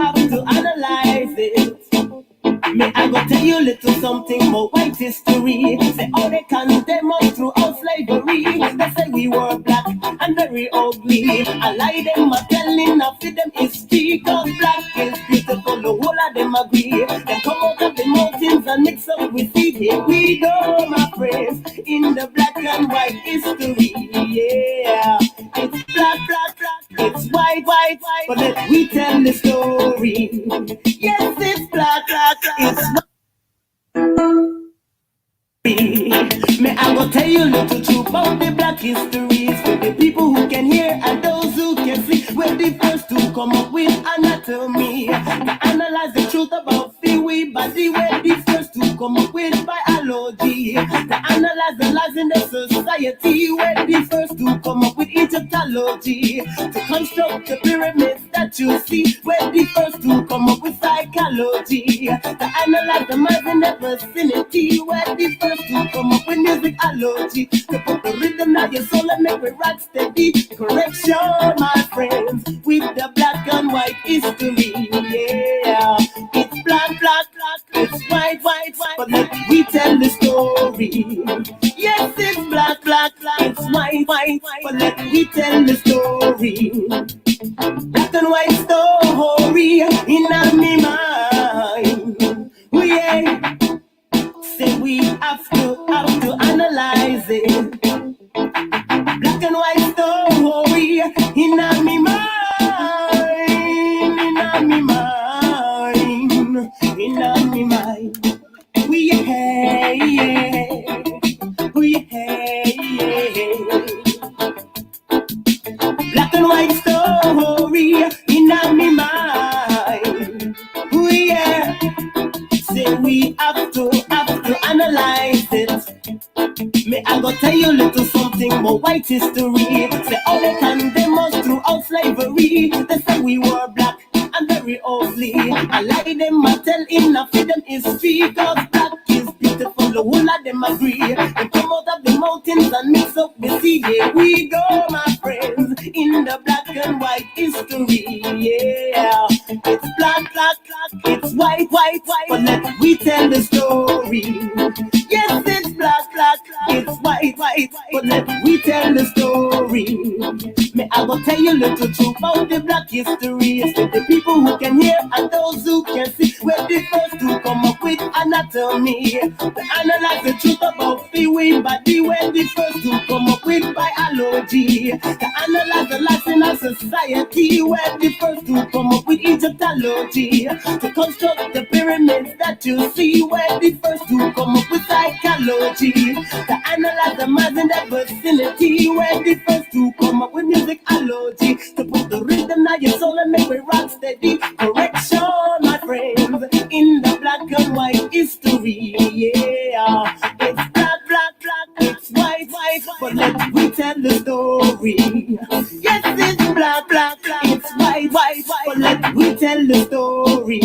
have to analyze it. May I go tell you a little something more white history. Say all they condemn us throughout slavery. They say we were black and very ugly. I lie them are telling of them history. Cause black is beautiful, the whole of them agree. They come out of the mountains and mix up with it. Here we go, my friends, in the black and white history. Yeah, it's black, black, black. It's white, white, white. But let we tell the story. Yes, it's black, black, black. It's may I go tell you a little truth about the black histories for the people who can hear and those who can see. We're the first to come up with anatomy to analyze the truth about the way body. We're the first to come up with biology to analyze the lies in the society. We're the first to come up with Egyptology to construct the pyramids that you see. We're the first to come up with psychology to analyze the minds in the vicinity. We're the first to come up with musicology to put the rhythm of your soul and make it rock steady. Correction, my friends, with the black and white history. Yeah, it's black, black, black, it's white, white, white. But let we tell the story. Yes, it's black, black, black, it's white, white, white. But let we tell the story. Black and white story in my mind. Yeah. Say we have to analyze it. Black and white story in my mind, in my mind, in my mind. We black and white story in my mind. Say we have to analyze it. May I go tell you a little something more white history. Say all they condemn us throughout slavery. They say we were black and very ugly. I lie them, I tell enough of them history. Cause black is beautiful, the whole of them agree. They come out of the mountains and mix up the sea. Here we go, my friends, in the black and white history. Yeah, it's black, black, black, it's white, white, white. But let we tell the story. Yes, it's black, black, black, it's white, white, white. But let we tell the story. May I go tell you a little truth about the black history. So the people who can hear and those who can see. We're the first to come up with anatomy to analyze the truth about the way body. We're the first to come up with biology to analyze the life in our society. We're the first to come up with Egyptology to construct the pyramids that you see. We're the first to come up with psychology to analyze the minds in that vicinity. We're the first to come up with musicology to put the rhythm of your soul and make it rock steady. Correction, my friends, in the black and white history. Yeah, it's black, black, black, it's white, white, white. But let we tell the story. Yes, it's black, black, black, it's white, white, white. But let we tell the story.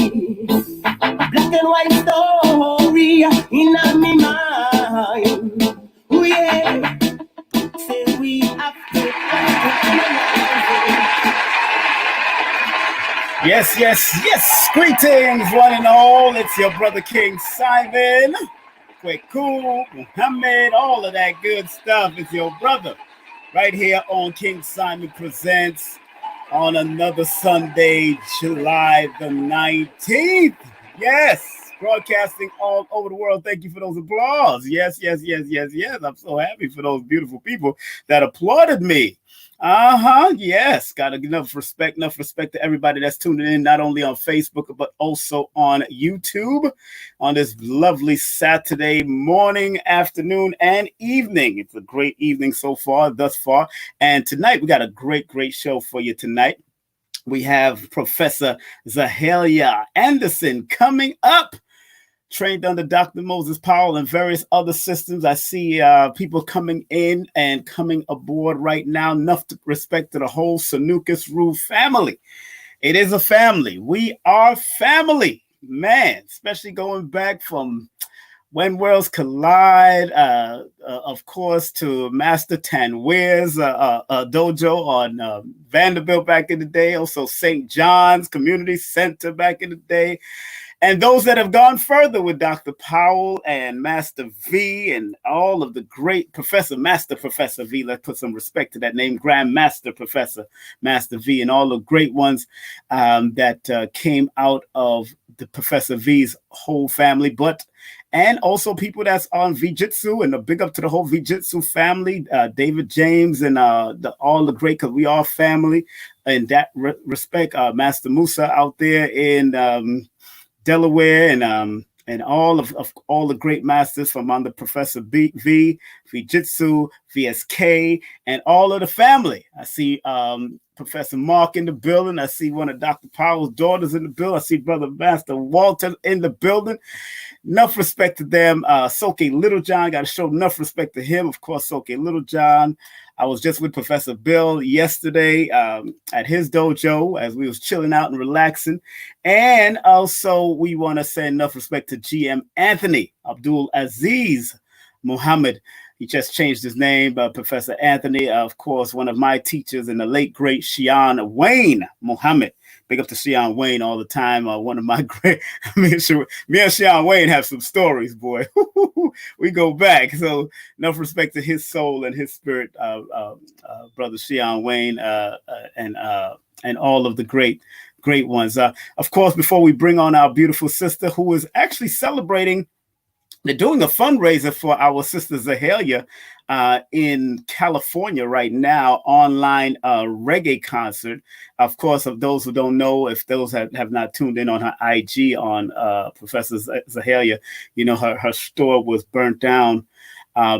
Black and white story in my mind. Oh yeah, say we have to Yes, yes, yes. Greetings, one and all. It's your brother King Simon, Kweku, Muhammad, all of that good stuff. It's your brother right here on King Simon Presents on another Sunday, July the 19th. Yes, broadcasting all over the world. Thank you for those applause. Yes, yes, yes, yes, yes. I'm so happy for those beautiful people that applauded me. Yes. Got enough respect to everybody that's tuning in, not only on Facebook, but also on YouTube on this lovely Saturday morning, afternoon, and evening. It's a great evening so far, thus far. And tonight, we got a great, great show for you tonight. We have Professor Zahalea Anderson coming up. Trained under Dr. Moses Powell and various other systems. I see people coming in and coming aboard right now. Enough respect to the whole Sanuces Rule family. It is a family. We are family, man, especially going back from When Worlds Collide, of course, to Master Tanweer's dojo on Vanderbilt back in the day, also St. John's Community Center back in the day, and those that have gone further with Dr. Powell and Master V and all of the great Master Professor V, let's put some respect to that name, Grand Master Professor Master V, and all the great ones that came out of the Professor V's whole family, and also people that's on Jujitsu, and a big up to the whole Jujitsu family, David James and all the great, because we are family in that respect. Master Musa out there in Delaware, and all of all the great masters from under Professor V, Jujitsu, VSK, and all of the family. I see Professor Mark in the building. I see one of Dr. Powell's daughters in the building. I see Brother Master Walter in the building. Enough respect to them. Soke Littlejohn, got to show enough respect to him. Of course, Soke Littlejohn. I was just with Professor Bill yesterday at his dojo as we was chilling out and relaxing. And also we want to say enough respect to GM Anthony Abdul Aziz Muhammad. He just changed his name, Professor Anthony, of course, one of my teachers, and the late, great Shian Wayne Muhammad. Big up to Shian Wayne all the time. One of my great, me and Shian Wayne have some stories, boy. We go back. So enough respect to his soul and his spirit, Brother Shian Wayne, and all of the great ones. Of course, before we bring on our beautiful sister, who is actually celebrating, they're doing a fundraiser for our sister Zahalea in California right now, online reggae concert. Of course, of those who don't know, if those have not tuned in on her IG on Professor Zahalea, you know, her store was burnt down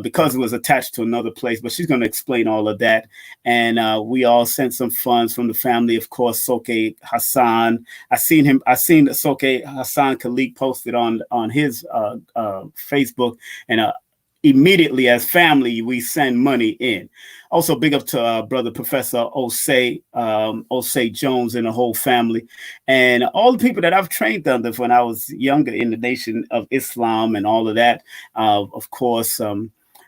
because it was attached to another place, but she's going to explain all of that. And we all sent some funds from the family. Of course, Soke Hassan. I seen Soke Hassan Khalik posted on his Facebook, and immediately as family, we send money in. Also, big up to Brother Professor Osei Jones and the whole family, and all the people that I've trained under when I was younger in the Nation of Islam and all of that. Of course,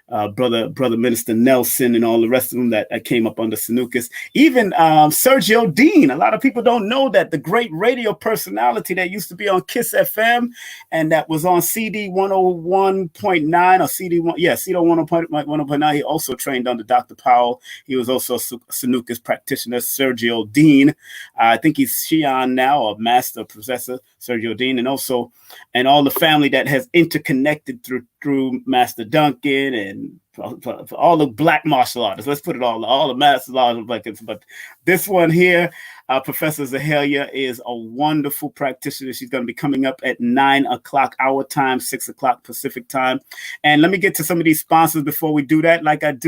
Brother Minister Nelson and all the rest of them that came up under Sanuces. Even Sergio Dean. A lot of people don't know that the great radio personality that used to be on Kiss FM and that was on CD 101.9 or CD 101.9. He also trained under Dr. Powell. He was also a Sanuces practitioner, Sergio Dean. I think he's Shion now, or Master Professor Sergio Dean, and all the family that has interconnected through Master Duncan and for all the black martial artists. Let's put it all the martial artists. But this one here, Professor Hellyer, is a wonderful practitioner. She's going to be coming up at 9 o'clock our time, 6 o'clock Pacific time. And let me get to some of these sponsors before we do that. Like I've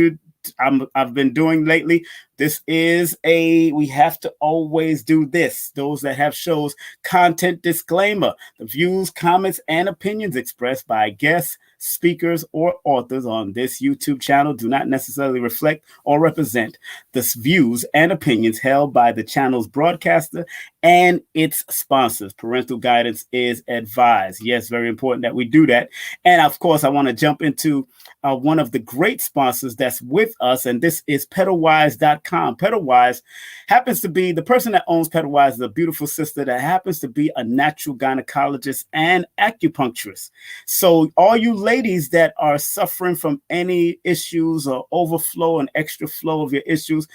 been doing lately. We have to always do this. Those that have shows, content disclaimer. The views, comments, and opinions expressed by guests, speakers, or authors on this YouTube channel do not necessarily reflect or represent the views and opinions held by the channel's broadcaster and its sponsors. Parental guidance is advised. Yes, very important that we do that. And of course, I want to jump into one of the great sponsors that's with us, and this is pedalwise.com. Pedalwise happens to be, the person that owns Pedalwise is a beautiful sister that happens to be a natural gynecologist and acupuncturist. So all you ladies that are suffering from any issues or overflow and extra flow of your issues,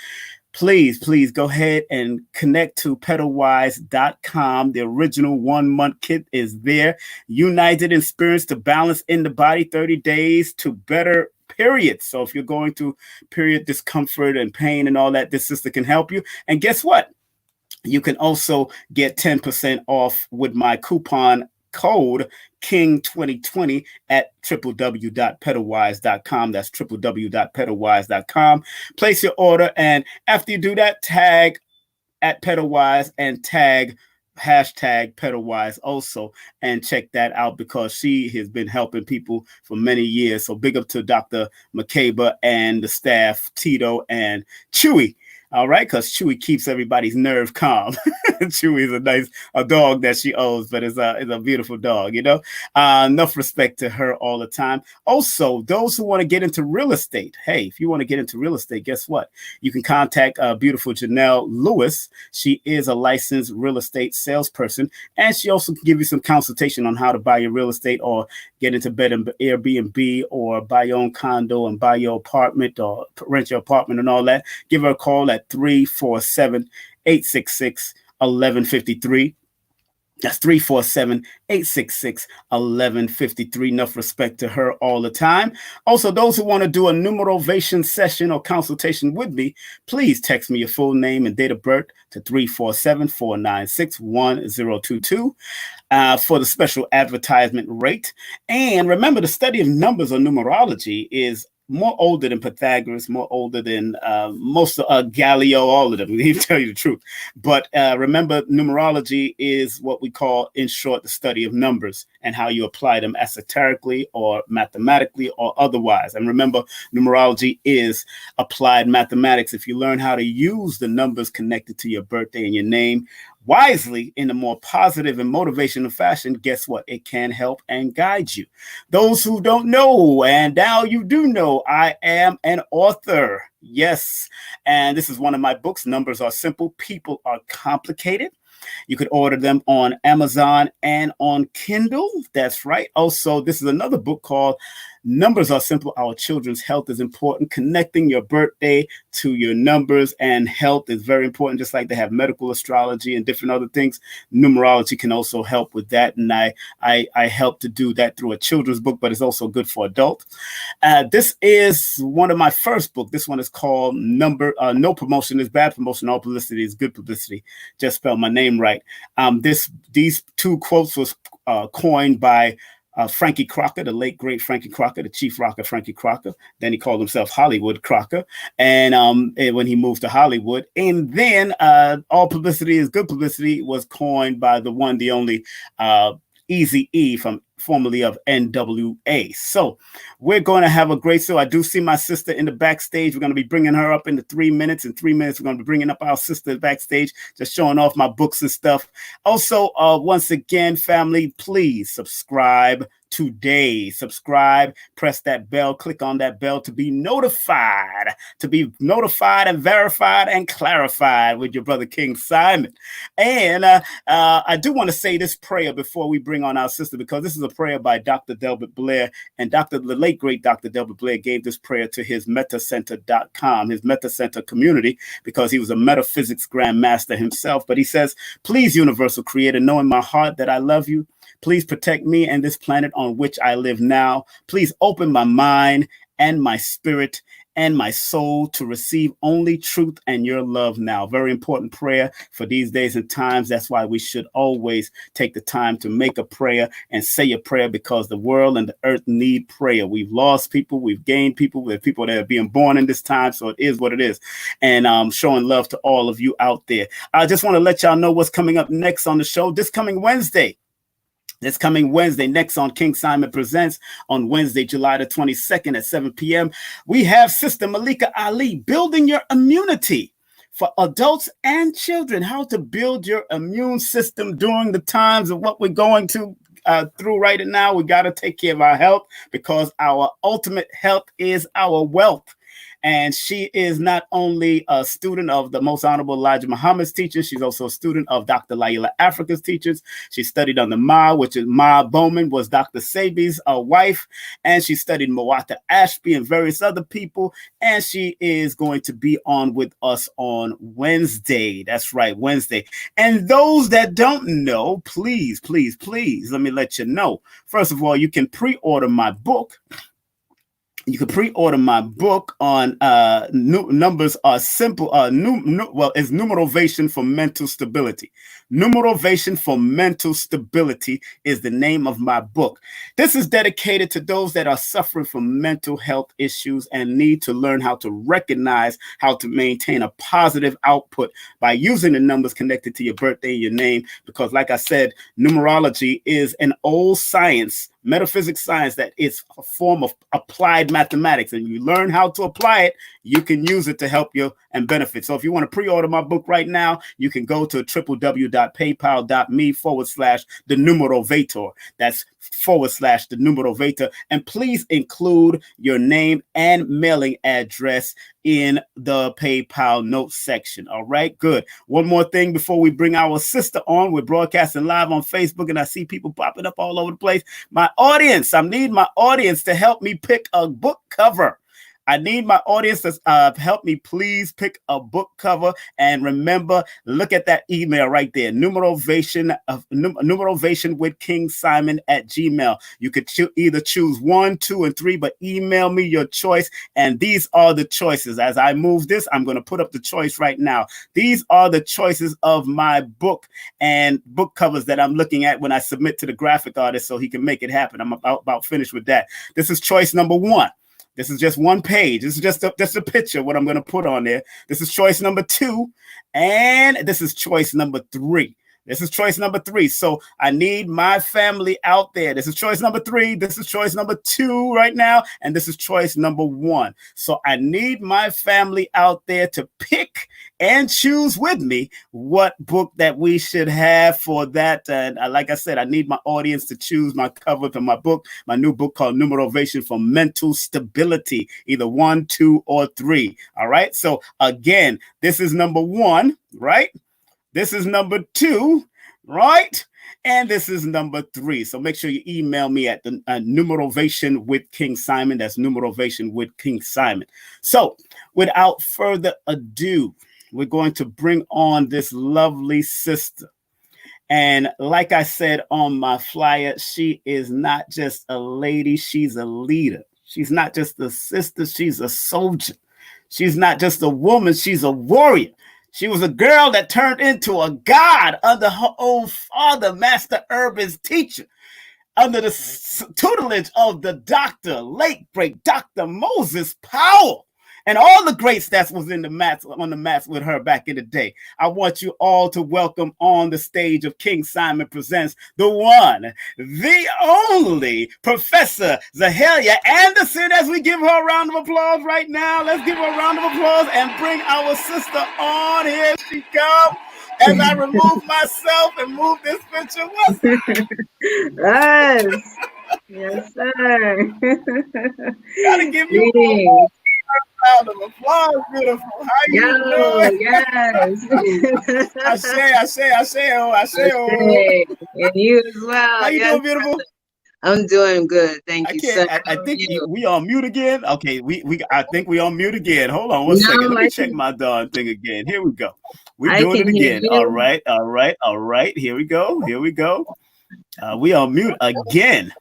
please go ahead and connect to pedalwise.com. The original 1 month kit is there. United in spirits to balance in the body, 30 days to better periods. So if you're going through period discomfort and pain and all that, this sister can help you. And guess what? You can also get 10% off with my coupon code King2020 at www.pedalwise.com. That's www.pedalwise.com. Place your order, and after you do that, tag at Pedalwise and tag hashtag Pedalwise also, and check that out because she has been helping people for many years. So big up to Dr. McCabe and the staff, Tito and Chewy. All right, because Chewy keeps everybody's nerve calm. Chewy is a dog that she owns, but it's a beautiful dog, you know. Enough respect to her all the time. Also, those who want to get into real estate, hey, if you want to get into real estate, guess what? You can contact beautiful Janelle Lewis. She is a licensed real estate salesperson, and she also can give you some consultation on how to buy your real estate or get into bed and Airbnb or buy your own condo and buy your apartment or rent your apartment and all that. Give her a call at 347-866-1153. That's 347-866-1153. Enough respect to her all the time. Also, those who want to do a numerovation session or consultation with me, please text me your full name and date of birth to 347-496-1022 for the special advertisement rate. And remember, the study of numbers or numerology is more older than Pythagoras, more older than most of Galileo, all of them. He tell you the truth. But remember, numerology is what we call, in short, the study of numbers and how you apply them esoterically or mathematically or otherwise. And remember, numerology is applied mathematics. If you learn how to use the numbers connected to your birthday and your name wisely in a more positive and motivational fashion, guess what? It can help and guide you. Those who don't know, and now you do know, I am an author. Yes. And this is one of my books. Numbers are simple. People are complicated. You could order them on Amazon and on Kindle. That's right. Also, this is another book called Numbers Are Simple. Our Children's Health is Important. Connecting your birthday to your numbers and health is very important. Just like they have medical astrology and different other things, numerology can also help with that. And I help to do that through a children's book, but it's also good for adults. This is one of my first books. This one is called No Promotion is Bad Promotion. All publicity is good publicity. Just spell my name right. These two quotes was coined by Frankie Crocker, the late great Frankie Crocker, the chief rocker Frankie Crocker. Then he called himself Hollywood Crocker, and when he moved to Hollywood. And then all publicity is good publicity was coined by the one, the only Eazy-E, from formerly of NWA. So we're going to have a great show. I do see my sister in the backstage. We're going to be bringing her up into 3 minutes. In 3 minutes, we're going to be bringing up our sister backstage, just showing off my books and stuff. Also, once again, family, please subscribe today. Subscribe, press that bell, click on that bell to be notified and verified and clarified with your brother King Simon. And I do want to say this prayer before we bring on our sister, because this is a prayer by Dr. Delbert Blair, and the late great Dr. Delbert Blair gave this prayer to his metacenter.com, his metacenter community, because he was a metaphysics grandmaster himself. But he says, please, universal creator, know in my heart that I love you. Please protect me and this planet on which I live now. Please open my mind and my spirit and my soul to receive only truth and your love now. Very important prayer for these days and times. That's why we should always take the time to make a prayer and say a prayer, because the world and the earth need prayer. We've lost people. We've gained people. We have people that are being born in this time. So it is what it is. And showing love to all of you out there. I just want to let y'all know what's coming up next on the show this coming Wednesday. Next on King Simon Presents on Wednesday, July the 22nd at 7 p.m. We have Sister Malika Ali, Building Your Immunity for Adults and Children. How to build your immune system during the times of what we're going to through right now. We got to take care of our health, because our ultimate health is our wealth. And she is not only a student of the Most Honorable Elijah Muhammad's teachers, she's also a student of Dr. Laila Africa's teachers. She studied under Ma, which is Ma Bowman, was Dr. Sabi's wife. And she studied Mawata Ashby and various other people. And she is going to be on with us on Wednesday. That's right, Wednesday. And those that don't know, please, let me let you know. First of all, you can pre-order my book. You can pre-order my book on Numbers Are Simple. It's Numerovation for Mental Stability. Numerovation for Mental Stability is the name of my book. This is dedicated to those that are suffering from mental health issues and need to learn how to recognize how to maintain a positive output by using the numbers connected to your birthday and your name. Because like I said, numerology is an old science, metaphysics science that is a form of applied mathematics, and you learn how to apply it, you can use it to help you and benefit. So if you want to pre-order my book right now, you can go to www.paypal.me/the Numerovator. That's /the Numerovator. And please include your name and mailing address in the PayPal notes section. All right, good. One more thing before we bring our sister on. We're broadcasting live on Facebook, and I see people popping up all over the place. My audience, I need my audience to help me pick a book cover. I need my audience to help me please pick a book cover. And remember, look at that email right there, Numerovation with King Simon @gmail. You could either choose 1, 2, and 3, but email me your choice. And these are the choices. As I move this, I'm going to put up the choice right now. These are the choices of my book and book covers that I'm looking at when I submit to the graphic artist so he can make it happen. I'm about finished with that. This is choice number 1. This is just one page. This is just a picture of what I'm going to put on there. This is choice number 2. And this is choice number 3. This is choice number 3. So I need my family out there. This is choice number 3. This is choice number 2 right now. And this is choice number 1. So I need my family out there to pick and choose with me what book that we should have for that. And like I said, I need my audience to choose my cover for my book, my new book called Numerovation for Mental Stability, either 1, 2, or 3. All right. So again, this is number 1, right? This is number 2, right? And this is number 3. So make sure you email me at the Numerovation with King Simon. That's Numerovation with King Simon. So without further ado, we're going to bring on this lovely sister. And like I said on my flyer, she is not just a lady, she's a leader. She's not just a sister, she's a soldier. She's not just a woman, she's a warrior. She was a girl that turned into a god under her own father, Master Urban's teacher, under the tutelage of the late great Dr. Moses Powell, and all the greats that was on the mats with her back in the day. I want you all to welcome on the stage of King Simon Presents the one, the only Professor Zahaleya Anderson, as we give her a round of applause right now. Let's give her a round of applause and bring our sister on. Here she comes. As I remove myself and move this picture. What's that? Yes, sir. Gotta give you a round of applause, beautiful. How you doing? Yes. I say. And you as well. How you doing, beautiful? I'm doing good. Thank you, sir. I think we on mute again. Okay, I think we on mute again. Hold on one second. Let me check my darn thing again. Here we go. We're doing it again. All right. Here we go. We on mute again.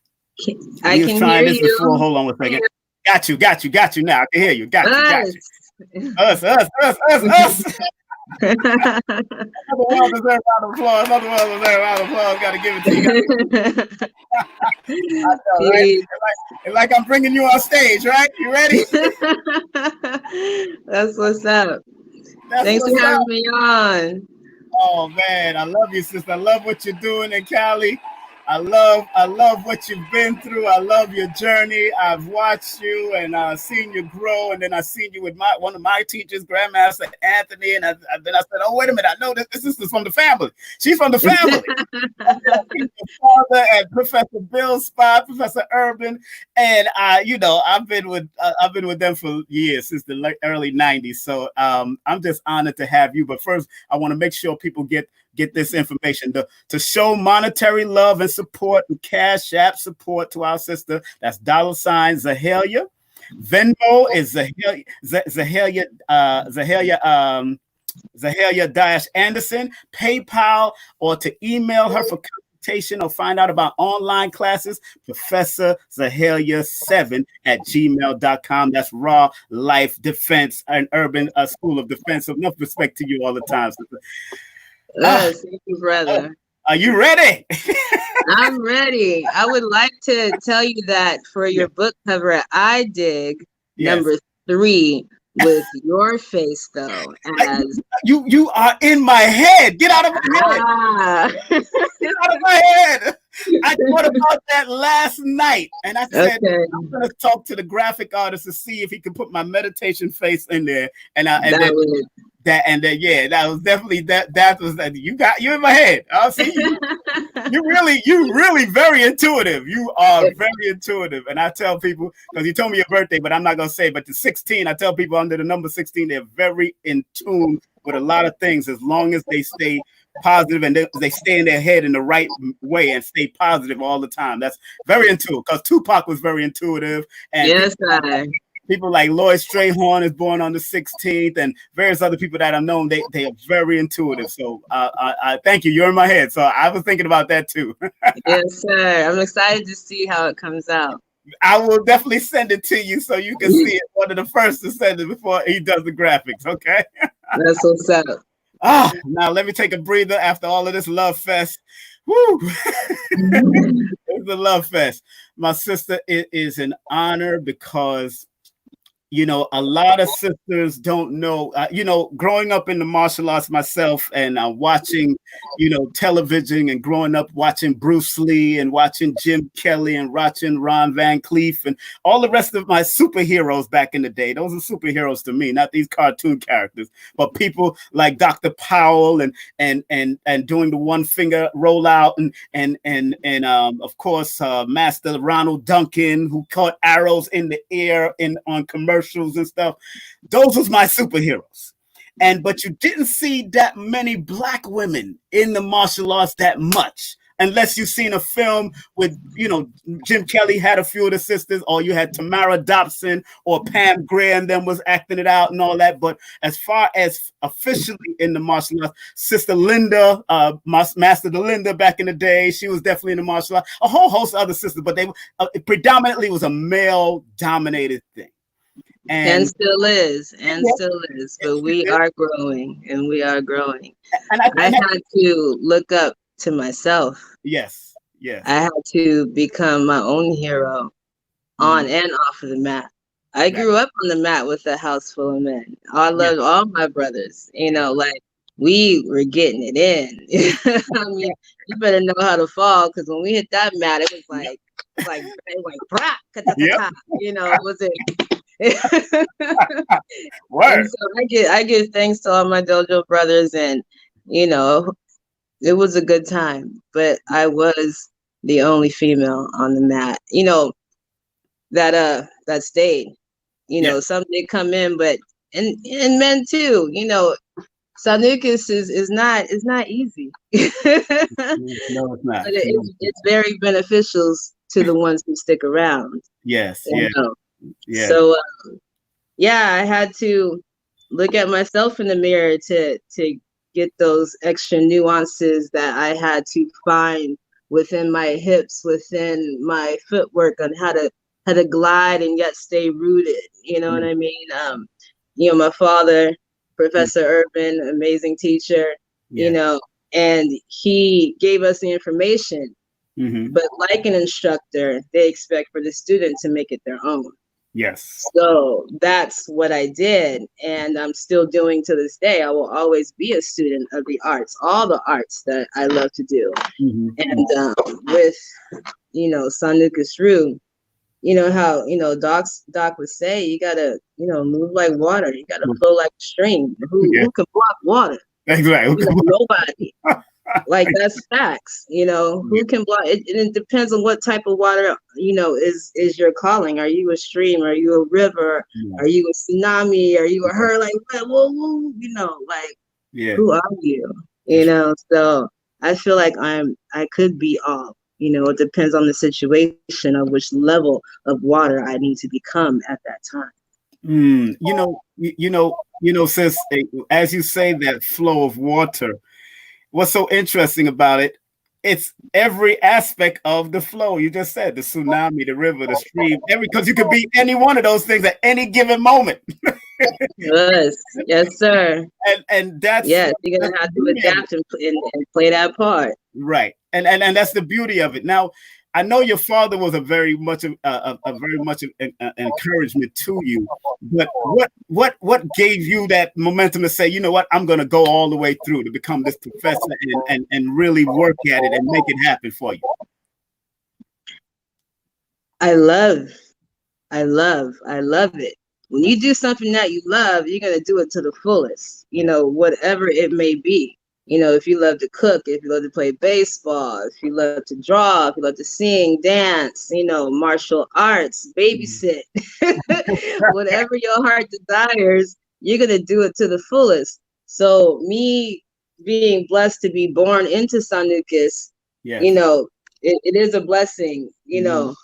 I can hear you. Before. Hold on one second. Got you now. I can hear you. Got you. Us. Another one deserves a round of applause. Gotta give it to you. I know, right? It's like I'm bringing you on stage, right? You ready? That's what's up. Thanks for having me on. Oh man, I love you, sister. I love what you're doing in Cali. I love what you've been through. I love your journey. I've watched you and seen you grow, and then I seen you with one of my teachers, Grandmaster Anthony, and then I said, "Oh, wait a minute! I know this is from the family. She's from the family." Your father and Professor Bill Spot, Professor Urban, and I've been with them for years, since the early '90s. So I'm just honored to have you. But first, I want to make sure people get this information to show monetary love and support and Cash App support to our sister. That's $ Zahalea. Venmo is Zahalea Anderson. PayPal, or to email her for consultation or find out about online classes, Professor Zahaleya7@gmail.com. That's Raw Life Defense and Urban School of Defense. So enough respect to you all the time, sister. Yes, thank you, brother. Are you ready? I'm ready. I would like to tell you that for your book cover, I dig number 3 with your face, though. As you are in my head. Get out of my head. Get out of my head. I thought about that last night, and I said, Okay. I'm going to talk to the graphic artist to see if he can put my meditation face in there. And that was definitely that was that. You in my head. I'll see you really very intuitive. You are very intuitive. And I tell people, because you told me your birthday, but I'm not going to say, but the 16, I tell people under the number 16, they're very in tune with a lot of things as long as they stay positive and they stay in their head in the right way and stay positive all the time. That's very intuitive, because Tupac was very intuitive. And yes, people like Lloyd Strayhorn is born on the 16th, and various other people that I've known, they are very intuitive. So I thank you. You're in my head. So I was thinking about that too. Yes, sir. I'm excited to see how it comes out. I will definitely send it to you so you can see it. One of the first to send it before he does the graphics. Okay. That's what's up. Now let me take a breather after all of this love fest. Woo! It's a love fest. My sister, it is an honor because, you know, a lot of sisters don't know, you know, growing up in the martial arts myself and watching, you know, television and growing up watching Bruce Lee and watching Jim Kelly and watching Ron Van Cleef and all the rest of my superheroes back in the day. Those are superheroes to me, not these cartoon characters, but people like Dr. Powell and doing the one finger rollout and of course Master Ronald Duncan, who caught arrows in the air on commercials and stuff. Those was my superheroes. But you didn't see that many black women in the martial arts that much, unless you've seen a film with, you know, Jim Kelly had a few of the sisters, or you had Tamara Dobson or Pam Grier and them was acting it out and all that. But as far as officially in the martial arts, Sister Linda, Master Linda back in the day, she was definitely in the martial arts. A whole host of other sisters, but they predominantly was a male-dominated thing. And still is, but we are growing, and we are growing. And I had to look up to myself. Yes. I had to become my own hero on and off of the mat. I grew up on the mat with a house full of men. I loved all my brothers, you know, like we were getting it in. I mean, you better know how to fall, because when we hit that mat, it was like you know, it was and so I give thanks to all my dojo brothers, and you know, it was a good time, but I was the only female on the mat, you know, that stayed. You know, some did come in, but and men too, you know. Sanuces is not easy. No, it's not. But it's very beneficial to the ones who stick around. Yes, yeah. So I had to look at myself in the mirror to get those extra nuances that I had to find within my hips, within my footwork, on how to glide and yet stay rooted. You know what I mean? You know, my father, Professor Urban, amazing teacher, you know, and he gave us the information. But like an instructor, they expect for the student to make it their own. Yes. So that's what I did, and I'm still doing to this day. I will always be a student of the arts, all the arts that I love to do. And with, you know, Sanuces Rue, you know how, you know, Doc would say, you gotta, you know, move like water. You gotta flow like a stream. Who can block water? Exactly. You know, nobody. Like, that's facts. You know, who can block it? It depends on what type of water, you know, is your calling. Are you a stream? Are you a river? Are you a tsunami? Are you a her? Like, whoa, you know, like, who are you? You know, so I feel like I could be all. You know, it depends on the situation of which level of water I need to become at that time. You know, sis, as you say, that flow of water, what's so interesting about it, it's every aspect of the flow. You just said the tsunami, the river, the stream, because you could be any one of those things at any given moment. Yes, sir. And that's you're gonna have to adapt and play that part. Right. And that's the beauty of it. Now, I know your father was a very much encouragement to you, but what gave you that momentum to say, you know what, I'm going to go all the way through to become this professor and really work at it and make it happen for you? I love it. When you do something that you love, you're going to do it to the fullest, whatever it may be. If you love to cook, if you love to play baseball, if you love to draw, if you love to sing, dance, martial arts, babysit, whatever your heart desires, you're going to do it to the fullest. So me being blessed to be born into Sanuces, it is a blessing, even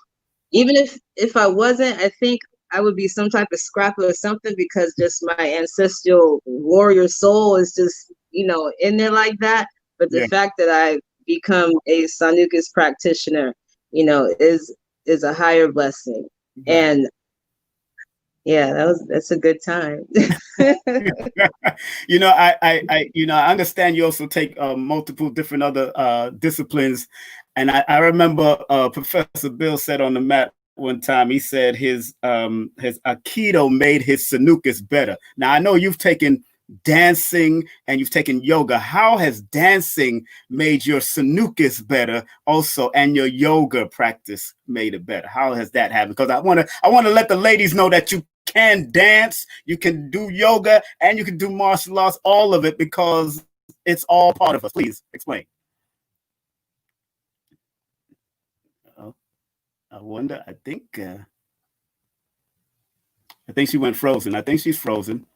if I wasn't, I think I would be some type of scrapper or something, because just my ancestral warrior soul is just, in there like that. But the fact that I've become a Sanuces practitioner, is a higher blessing. Right. And that's a good time. I understand you also take multiple different other disciplines. And I remember Professor Bill said on the mat one time, he said his Aikido made his Sanuces better. Now, I know you've taken dancing and you've taken yoga. How has dancing made your Sanuces better also, and your yoga practice made it better? How has that happened? Because I want to let the ladies know that you can dance, you can do yoga, and you can do martial arts, all of it, because it's all part of us. Please explain. I wonder. I think she went frozen. I think she's frozen.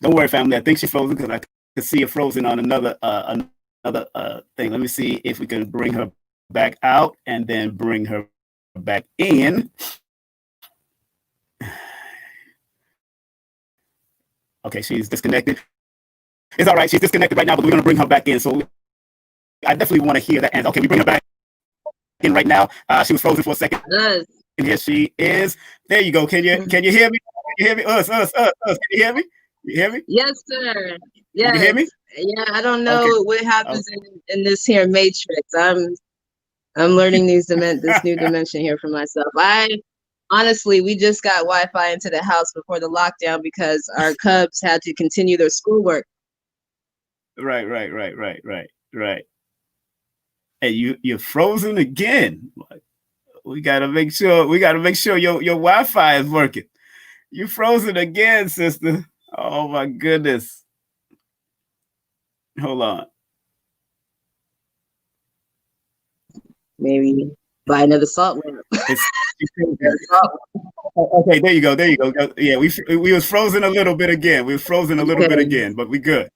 Don't worry, family. I think she's frozen because I can see her frozen on another thing. Let me see if we can bring her back out and then bring her back in. Okay, she's disconnected. It's all right. She's disconnected right now, but we're going to bring her back in. So I definitely want to hear that answer. Okay, we bring her back in right now. She was frozen for a second. Yes. And here she is. There you go. Can you hear me? Can you hear me? Us. Can you hear me? You hear me? Yes, sir. Yes. Can you hear me? Yeah, I don't know what happens in this here matrix. I'm learning this new dimension here for myself. Honestly, we just got Wi-Fi into the house before the lockdown because our cubs had to continue their schoolwork. Right. Hey, you're frozen again. We gotta make sure your Wi-Fi is working. You frozen again, sister. Oh my goodness. Hold on. Maybe buy another salt lamp. Okay, there you go. Yeah, we was frozen a little bit again. But we good.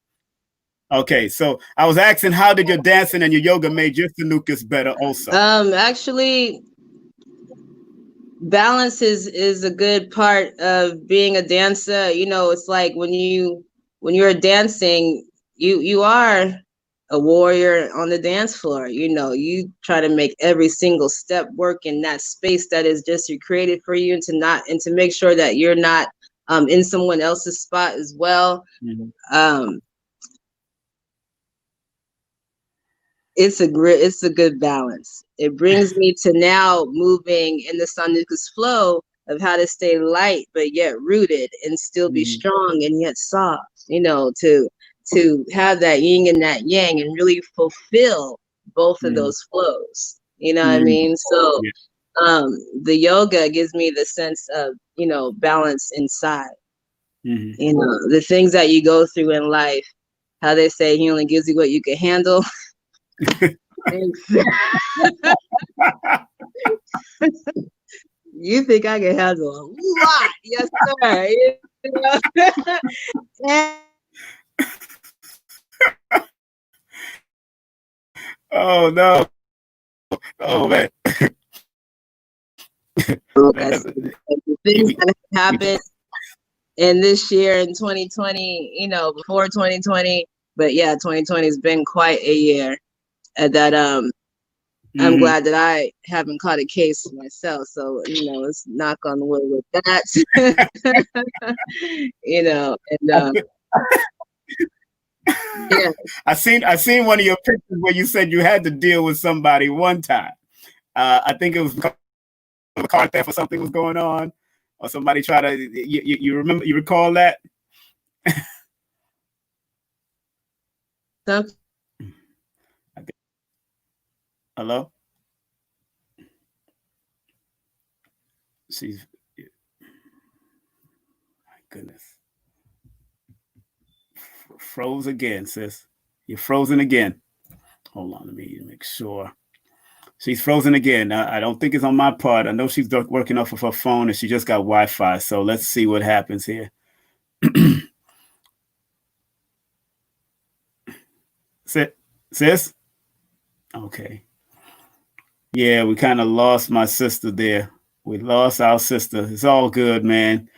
Okay, so I was asking, how did your dancing and your yoga made your Sanuces better also? Actually, balance is a good part of being a dancer. It's like when you're dancing, you are a warrior on the dance floor. You try to make every single step work in that space that is just created for you, and to make sure that you're not in someone else's spot as well. Mm-hmm. It's a good balance. It brings me to now moving in the Sanuces flow of how to stay light but yet rooted and still be strong and yet soft. To have that yin and that yang and really fulfill both of those flows. You know what I mean? So the yoga gives me the sense of, balance inside. The things that you go through in life, how they say he only gives you what you can handle. You think I can handle a lot? Yes, sir. Oh no! Oh man! Things that happened in this year in 2020, before 2020, but yeah, 2020 has been quite a year. That I'm glad that I haven't caught a case myself. So let's knock on the wood with that. Yeah. I seen one of your pictures where you said you had to deal with somebody one time. I think it was because a car theft or something was going on, or somebody tried to. You remember? You recall that? Hello? She's, my goodness. Froze again, sis. You're frozen again. Hold on, let me make sure. She's frozen again. I don't think it's on my part. I know she's working off of her phone and she just got Wi-Fi. So let's see what happens here. Sis? Okay. Yeah, we kind of lost my sister there. We lost our sister. It's all good, man.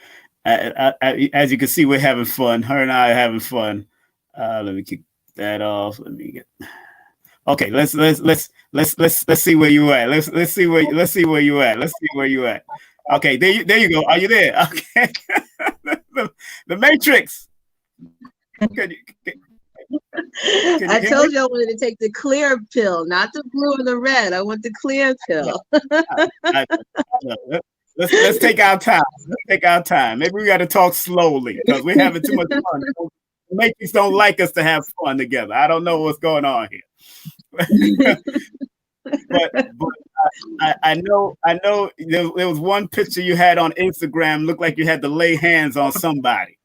As you can see, we're having fun. Her and I are having fun. Let me kick that off. Let me get. Okay, let's see where you at. Let's see where you at. Let's see where you at. Okay, there you go. Are you there? Okay. the Matrix. I told you I wanted to take the clear pill, not the blue or the red. I want the clear pill. Let's take our time. Let's take our time. Maybe we got to talk slowly because we're having too much fun. The Matrix don't like us to have fun together. I don't know what's going on here. but I know there was one picture you had on Instagram, looked like you had to lay hands on somebody.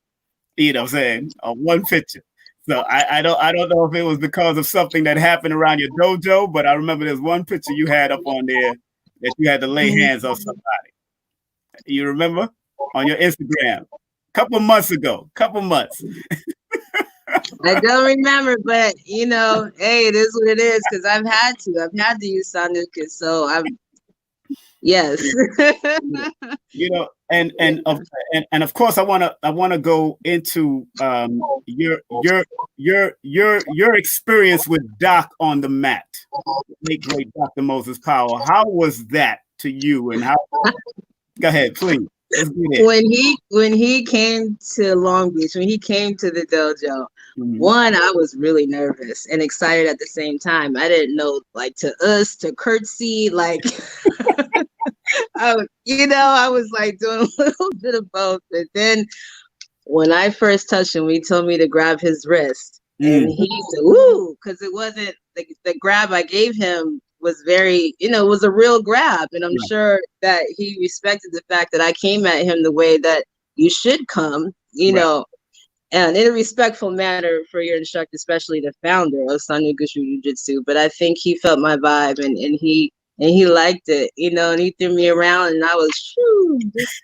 You know what I'm saying? One picture. So I don't know if it was because of something that happened around your dojo, but I remember there's one picture you had up on there that you had to lay hands on somebody. You remember? On your Instagram. Couple months ago. I don't remember, but hey, it is what it is because I've had to use Sanuces, so I'm yes. And of course I wanna go into your experience with Doc on the mat. Late great Dr. Moses Powell. How was that to you and how go ahead, please. When he came to Long Beach, when he came to the dojo, one, I was really nervous and excited at the same time. I didn't know, to curtsy, I was like doing a little bit of both. But then when I first touched him, he told me to grab his wrist, and he said, "Ooh," because it wasn't the grab I gave him was very, it was a real grab. And I'm sure that he respected the fact that I came at him the way that you should come, know, and in a respectful manner for your instructor, especially the founder of Sanuces Jujitsu. But I think he felt my vibe and he liked it, and he threw me around and I was just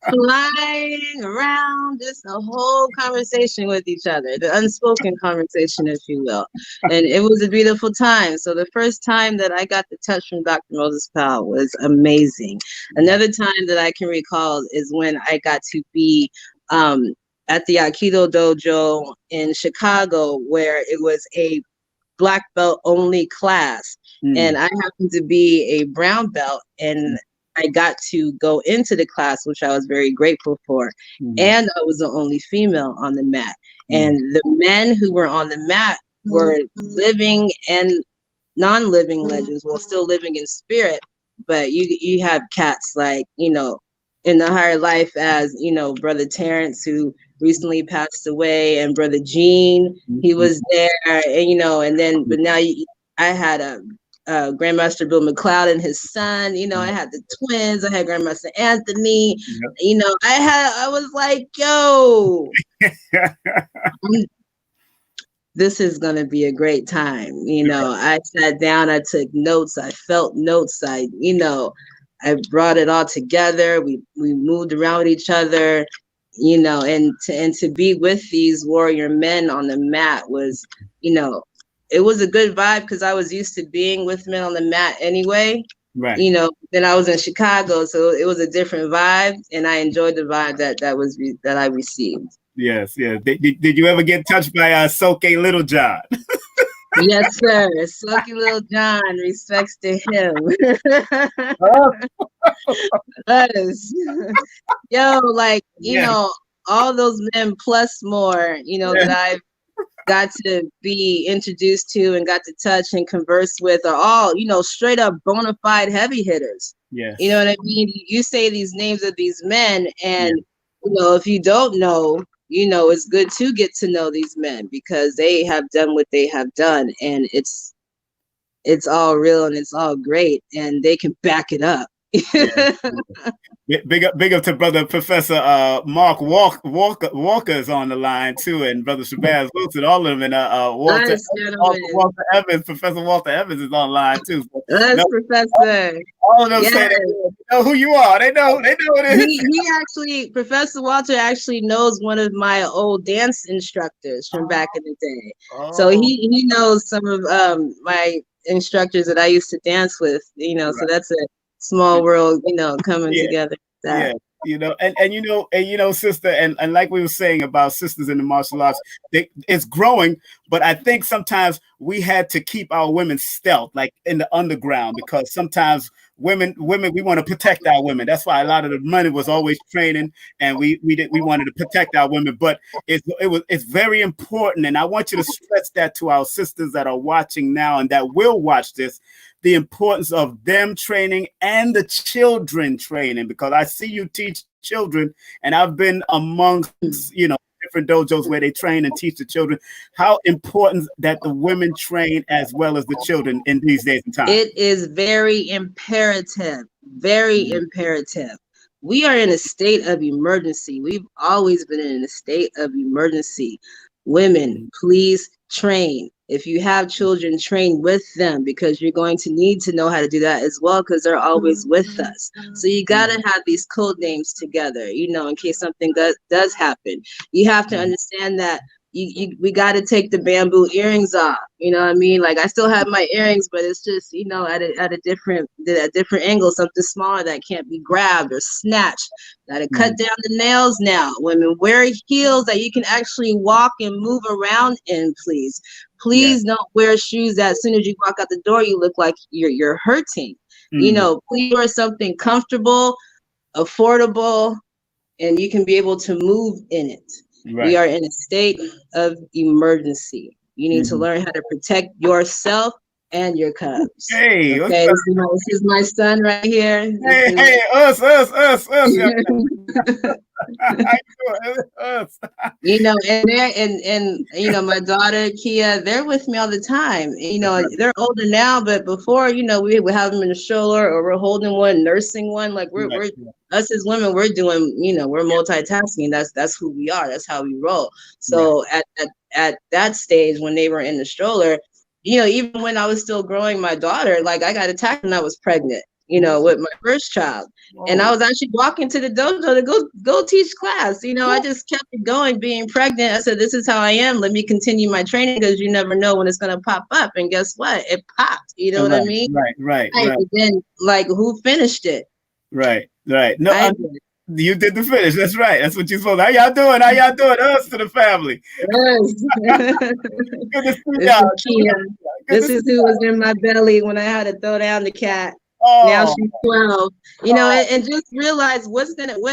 flying around, just a whole conversation with each other, the unspoken conversation, if you will. And it was a beautiful time. So the first time that I got the touch from Dr. Moses Powell was amazing. Another time that I can recall is when I got to be at the Aikido dojo in Chicago, where it was a black belt only class. And I happened to be a brown belt, and I got to go into the class, which I was very grateful for. And I was the only female on the mat. And the men who were on the mat were living and non-living legends, well, still living in spirit. But you have cats like, in the higher life as, Brother Terrence, who recently passed away, and Brother Gene, he was there, and but now I had Grandmaster Bill McLeod and his son, I had the twins, I had Grandmaster Anthony, I was like, yo, this is going to be a great time. I sat down, I took notes, I felt notes, I brought it all together. We moved around with each other, and to be with these warrior men on the mat was, it was a good vibe because I was used to being with men on the mat anyway. Right. Then I was in Chicago, so it was a different vibe, and I enjoyed the vibe that I received. Yes. Did you ever get touched by Soke Little John? Yes, sir. Soke Little John, respects to him. Yo, all those men plus more, that I've got to be introduced to and got to touch and converse with are all, straight up bona fide heavy hitters. Yes. You know what I mean? You say these names of these men, and if you don't know, it's good to get to know these men because they have done what they have done, and it's all real and it's all great, and they can back it up. Big up to brother Professor Mark Walker is on the line too, and brother Shabazz Wilson, all of them, and Walter Evans, Professor Walter Evans is on the line too. So, Professor. All of them say they know who you are. They know what it is. He actually, Professor Walter actually knows one of my old dance instructors from back in the day. So he knows some of my instructors that I used to dance with. So that's a small world, coming together. Yeah, and sister, and like we were saying about sisters in the martial arts, it's growing, but I think sometimes we had to keep our women stealth, like in the underground, because sometimes women, we want to protect our women. That's why a lot of the money was always training, and we wanted to protect our women. But it's very important, and I want you to stress that to our sisters that are watching now and that will watch this. The importance of them training and the children training, because I see you teach children, and I've been amongst, different dojos where they train and teach the children. How important that the women train as well as the children in these days and times. It is very imperative, imperative. We are in a state of emergency. We've always been in a state of emergency. Women, please train. If you have children, train with them, because you're going to need to know how to do that as well, because they're always with us. So you got to have these code names together, in case something does happen. You have to understand that we got to take the bamboo earrings off. You know what I mean? Like, I still have my earrings, but it's just, at a different angle, something smaller that can't be grabbed or snatched. Got to cut down the nails now. Women, wear heels that you can actually walk and move around in, please. Please don't wear shoes that as soon as you walk out the door, you look like you're hurting. Please wear something comfortable, affordable, and you can be able to move in it. Right. We are in a state of emergency. You need to learn how to protect yourself and your cubs. Hey, okay, this is my son right here. Hey, us. And my daughter Kia, they're with me all the time. They're older now, but before, we would have them in a stroller, or we're holding one, nursing one. Like we're us as women, we're doing, we're multitasking. That's who we are. That's how we roll. So at that stage, when they were in the stroller, even when I was still growing my daughter, like I got attacked when I was pregnant, with my first child. Whoa. And I was actually walking to the dojo to go teach class. I just kept it going, being pregnant. I said, this is how I am. Let me continue my training, because you never know when it's going to pop up. And guess what? It popped. You know what I mean? Right. And then, like, who finished it? Right. No, you did the finish. That's right. That's what you're supposed to. How y'all doing? Us to the family. Yes. Good to see y'all. This is who was in my belly when I had to throw down the cat. Now she's 12. And just realize what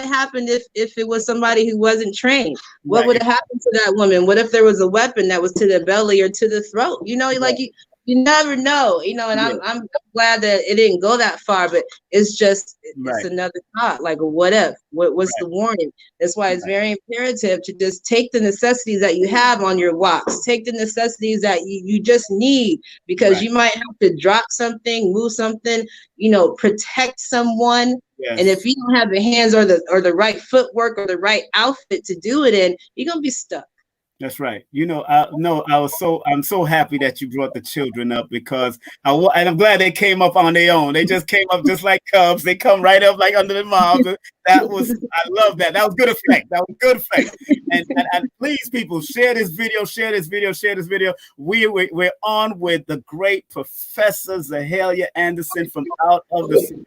happened if it was somebody who wasn't trained. What would have happened to that woman? What if there was a weapon that was to the belly or to the throat? You never know, and I'm glad that it didn't go that far, but it's just, it's another thought, like, what if, what's the warning? That's why it's very imperative to just take the necessities that you have on your walks, take the necessities that you just need, because you might have to drop something, move something, protect someone. Yes. And if you don't have the hands or the right footwork or the right outfit to do it in, you're going to be stuck. That's right. I'm so happy that you brought the children up, because and I'm glad they came up on their own. They just came up just like cubs. They come right up like under the moms. I love that. That was good effect. And please, people, share this video. We're on with the great Professor Zahalea Anderson from out of the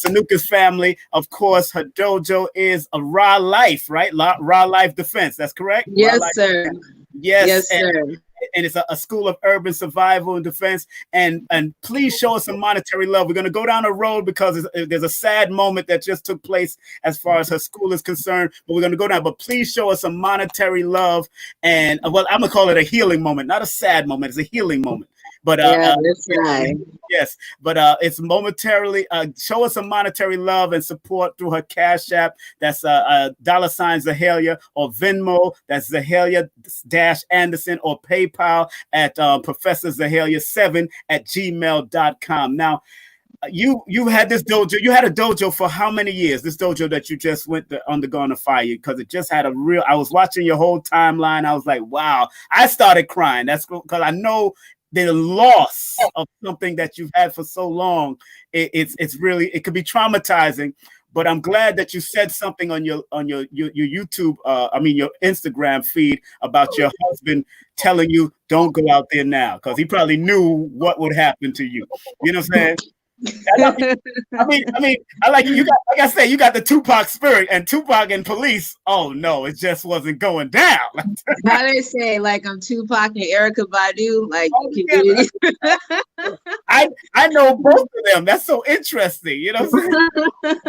Sanuces family. Of course, her dojo is a Raw Life, right? Raw Life Defense. That's correct? Yes, sir. Yes, sir. And it's a school of urban survival and defense. And please show us some monetary love. We're going to go down a road, because there's a sad moment that just took place as far as her school is concerned. But we're going to go down. But please show us some monetary love. And I'm going to call it a healing moment, not a sad moment. It's a healing moment. But that's right. Yes, but it's momentarily. Show us some monetary love and support through her Cash App. That's $ Zahalea, or Venmo. That's Zahalea-Anderson, or PayPal at Professor Zahalea7 @gmail.com. Now, you had this dojo. You had a dojo for how many years? This dojo that you just went to undergone a fire, because it just had a real. I was watching your whole timeline. I was like, wow. I started crying. That's because I know the loss of something that you've had for so long. It's really, it could be traumatizing. But I'm glad that you said something on your YouTube, your Instagram feed about your husband telling you don't go out there now, because he probably knew what would happen to you. You know what I'm saying? I like you got, like I said, you got the Tupac spirit, and Tupac and Police. Oh no, it just wasn't going down. How they say, like, I'm Tupac and Erykah Badu, like, I know both of them. That's so interesting. You know what I'm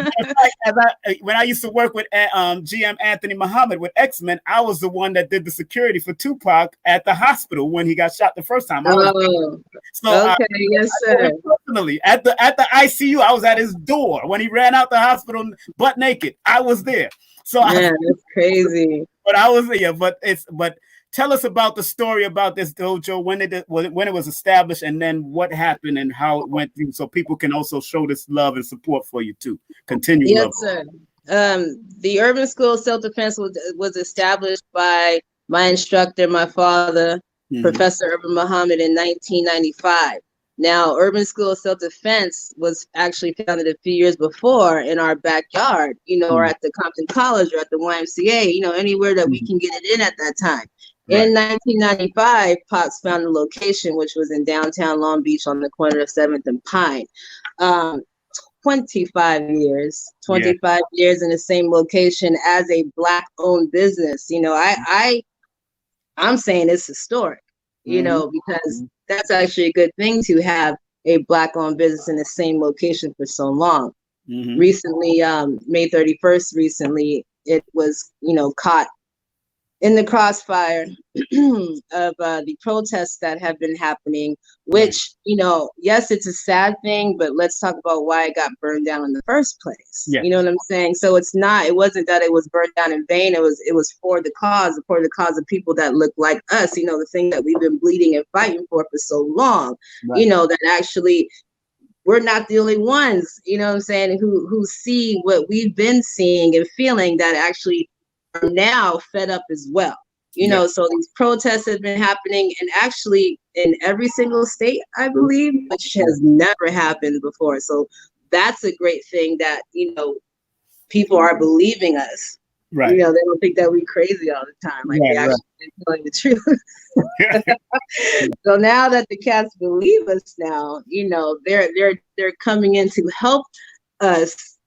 saying? When I used to work with GM Anthony Muhammad with X-Men, I was the one that did the security for Tupac at the hospital when he got shot the first time. Yes, sir. Personally, at the ICU, I was at his door when he ran out the hospital butt naked. I was there. So that's crazy. But I was there. But tell us about the story about this dojo, when it was established, and then what happened and how it went through, so people can also show this love and support for you too. Continue. Yes, sir. The Urban School of Self-Defense was established by my instructor, my father, Professor Urban Muhammad, in 1995. Now, Urban School of Self-Defense was actually founded a few years before in our backyard, or at the Compton College or at the YMCA, anywhere that we can get it in at that time. Right. In 1995, Pops found a location, which was in downtown Long Beach on the corner of 7th and Pine. 25 years in the same location as a Black-owned business. I'm saying it's historic, because that's actually a good thing to have a Black-owned business in the same location for so long. Recently, May 31st, it was, caught in the crossfire of the protests that have been happening, which, yes, it's a sad thing, but let's talk about why it got burned down in the first place. Yeah. You know what I'm saying? So it wasn't that it was burned down in vain. It was for the cause of people that look like us, the thing that we've been bleeding and fighting for so long, that actually we're not the only ones, who see what we've been seeing and feeling, that actually are now fed up as well. So these protests have been happening, and actually in every single state, I believe, which has never happened before. So that's a great thing that, people are believing us. Right. They don't think that we crazy all the time. Like, we actually telling the truth. So now that the cats believe us now, they're coming in to help us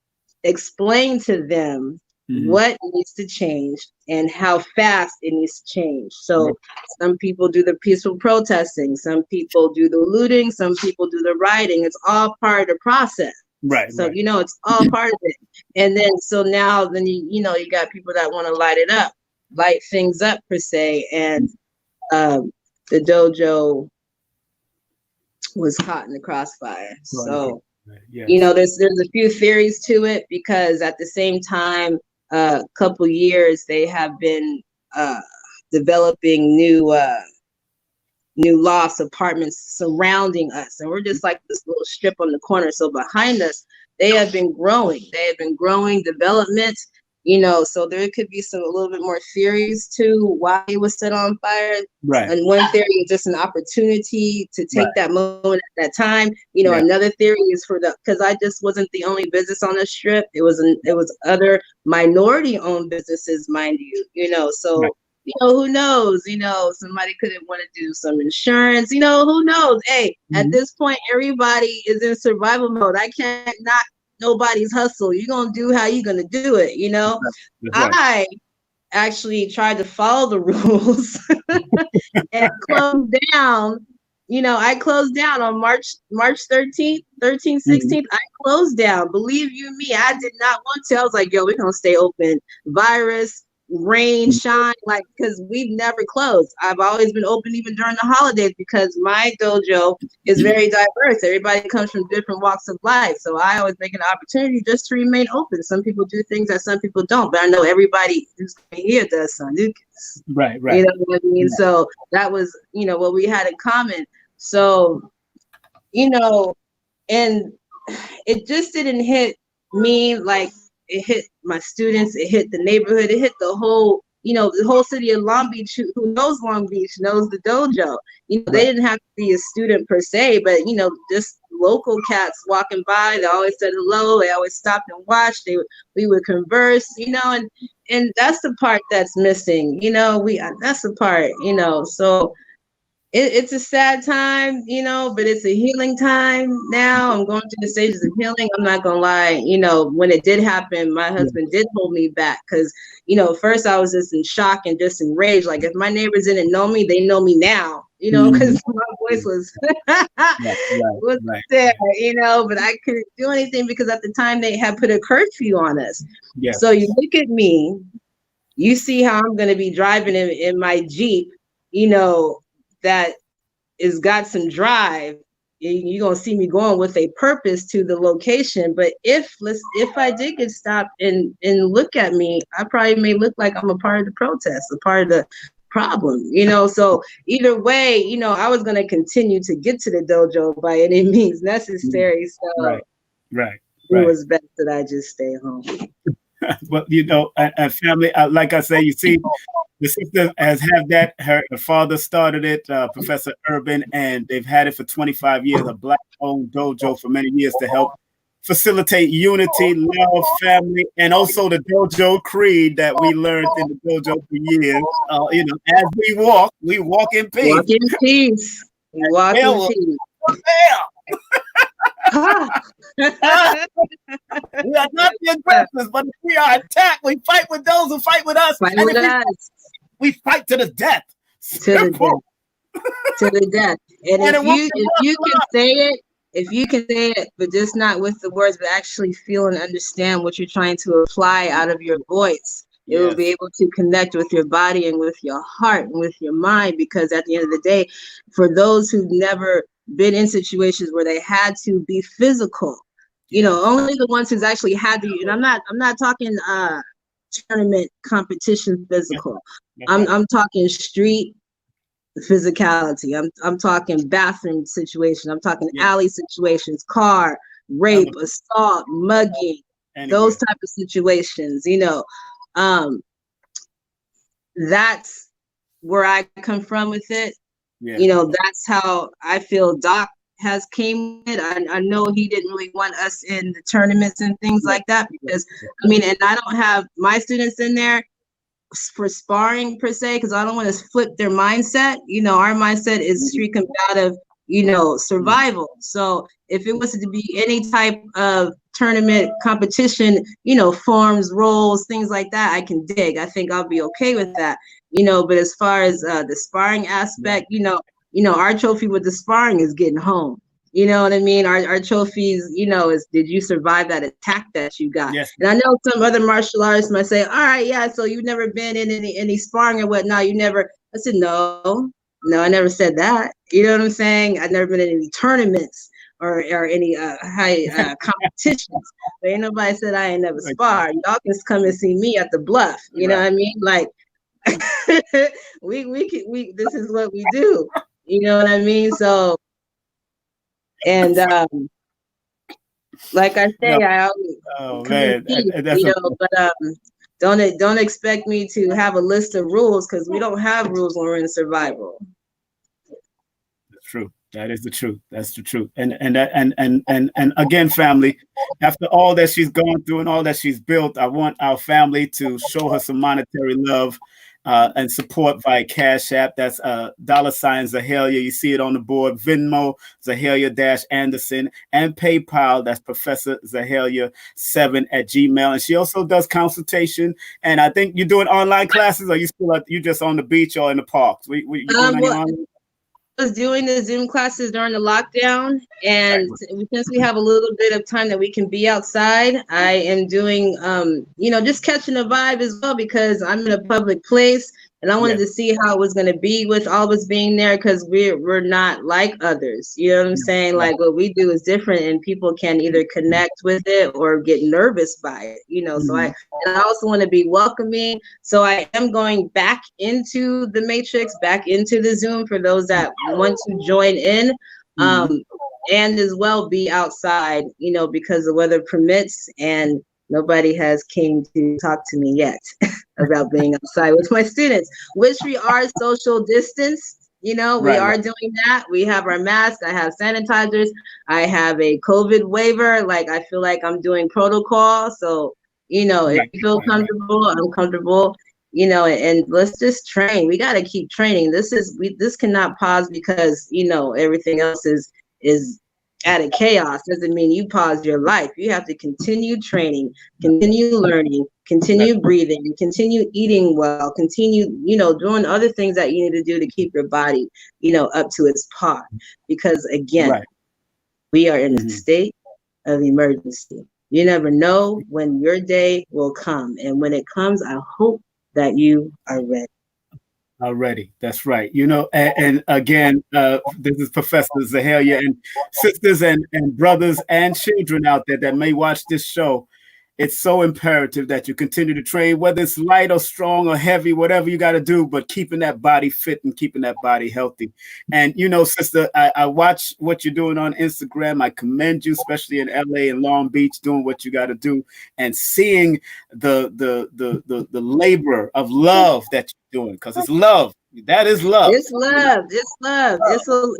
explain to them what needs to change and how fast it needs to change. So some people do the peaceful protesting, some people do the looting, some people do the rioting. It's all part of the process. Right. So, it's all part of it. And then, so now, then, you got people that want to light things up per se. And the dojo was caught in the crossfire. So, there's a few theories to it, because at the same time, couple years, they have been developing new loft apartments surrounding us, and we're just like this little strip on the corner. So behind us, they have been growing development, so there could be a little bit more theories to why it was set on fire. Right. And one theory is just an opportunity to take that moment at that time. Another theory is because I just wasn't the only business on the strip. It was other minority owned businesses, mind you, so who knows, somebody could have wanted to do some insurance, who knows? Hey, at this point, everybody is in survival mode. I can't knock nobody's hustle. You're going to do how you're going to do it. I actually tried to follow the rules and closed down. I closed down on March 13th, 16th. I closed down. Believe you me, I did not want to. I was like, we're going to stay open. Virus, rain, shine, because we've never closed. I've always been open even during the holidays, because my dojo is very diverse. Everybody comes from different walks of life. So I always make an opportunity just to remain open. Some people do things that some people don't, but I know everybody who's here does Sanuces. Right. You know what I mean? Right. So that was, what we had in common. So, and it just didn't hit me like it hit my students, it hit the neighborhood, it hit the whole, the whole city of Long Beach. Who knows Long Beach knows the dojo. They didn't have to be a student per se, but just local cats walking by, they always said hello, they always stopped and watched, we would converse, and that's the part that's missing, that's the part, so it's a sad time, but it's a healing time now. I'm going through the stages of healing. I'm not gonna lie, when it did happen, my husband did hold me back because, first I was just in shock and just enraged. Like, if my neighbors didn't know me, they know me now, because my voice was there, but I couldn't do anything because at the time they had put a curfew on us. Yeah. So you look at me, you see how I'm gonna be driving in my Jeep, that is got some drive. You're gonna see me going with a purpose to the location. But if I did get stopped and look at me, I probably may look like I'm a part of the protest, a part of the problem, So either way, I was gonna continue to get to the dojo by any means necessary. So right. It was best that I just stay home. But and family, like I say, you see, the sister has had that. Her father started it, Professor Urban, and they've had it for 25 years. A Black-owned dojo for many years to help facilitate unity, love, family, and also the dojo creed that we learned in the dojo for years. As we walk in peace. Walk in peace. Walk in peace. We are not the aggressors, but if we are attacked, we fight with those who fight with us. We fight to the death. To the death. And if you can say it, but just not with the words, but actually feel and understand what you're trying to apply out of your voice, it will be able to connect with your body and with your heart and with your mind. Because at the end of the day, for those who've never been in situations where they had to be physical, only the ones who's actually had to, and I'm not talking tournament competition physical. I'm talking street physicality. I'm talking bathroom situation. I'm talking alley situations, car, rape, assault, mugging, those type of situations, that's where I come from with it. That's how I feel Doc has came in. I know he didn't really want us in the tournaments and things like that because, and I don't have my students in there for sparring per se because I don't want to flip their mindset. Our mindset is street combative, survival. So if it was to be any type of tournament competition, forms, roles, things like that, I can dig. I think I'll be okay with that. But as far as the sparring aspect, our trophy with the sparring is getting home. You know what I mean? Our trophies, is did you survive that attack that you got? Yes. And I know some other martial artists might say, all right, yeah, so you've never been in any sparring or whatnot. You never. I said, no, I never said that. You know what I'm saying? I've never been in any tournaments or any high competitions. But ain't nobody said I ain't never sparred. Y'all can come and see me at the Bluff. You know what I mean? Like, we this is what we do. You know what I mean? So, and like I say, I always but don't expect me to have a list of rules because we don't have rules when we're in survival. That's true. That is the truth. That's the truth. And again, family, after all that she's gone through and all that she's built, I want our family to show her some monetary love and support via Cash App. That's $ Zahalea. You see it on the board. Venmo, Zahalea-Anderson, and PayPal. That's Professor Hellyer7@gmail. And she also does consultation. And I think you're doing online classes, or you just on the beach or in the parks? You doing any online? I was doing the Zoom classes during the lockdown, and since we have a little bit of time that we can be outside, I am doing, just catching a vibe as well because I'm in a public place, and I wanted to see how it was going to be with all of us being there because we're not like others. You know what I'm saying? Like what we do is different, and people can either connect with it or get nervous by it. So I also want to be welcoming. So I am going back into the Matrix, back into the Zoom for those that want to join in. and as well be outside, you know, because the weather permits, and nobody has came to talk to me yet about being outside with my students, which we are social distance. You know, we are doing that. We have our masks. I have sanitizers. I have a COVID waiver. Like, I feel like I'm doing protocol. So, you know, if you feel comfortable, I'm comfortable, you know, and let's just train. We got to keep training. This cannot pause because, you know, everything else is out of chaos. Doesn't mean you pause your life. You have to continue training, continue learning, continue breathing, continue eating well, continue, you know, doing other things that you need to do to keep your body, you know, up to its par. Because again, we are in a state of emergency. You never know when your day will come. And when it comes, I hope that you are ready. Already, that's right. You know, and again, this is Professor Zahalea, and sisters and brothers and children out there that may watch this show. It's so imperative that you continue to train, whether it's light or strong or heavy, whatever you got to do, but keeping that body fit and keeping that body healthy. And, you know, sister, I watch what you're doing on Instagram. I commend you, especially in LA and Long Beach, doing what you got to do and seeing the labor of love that you're doing, because it's love. That is love. It's love. It's love.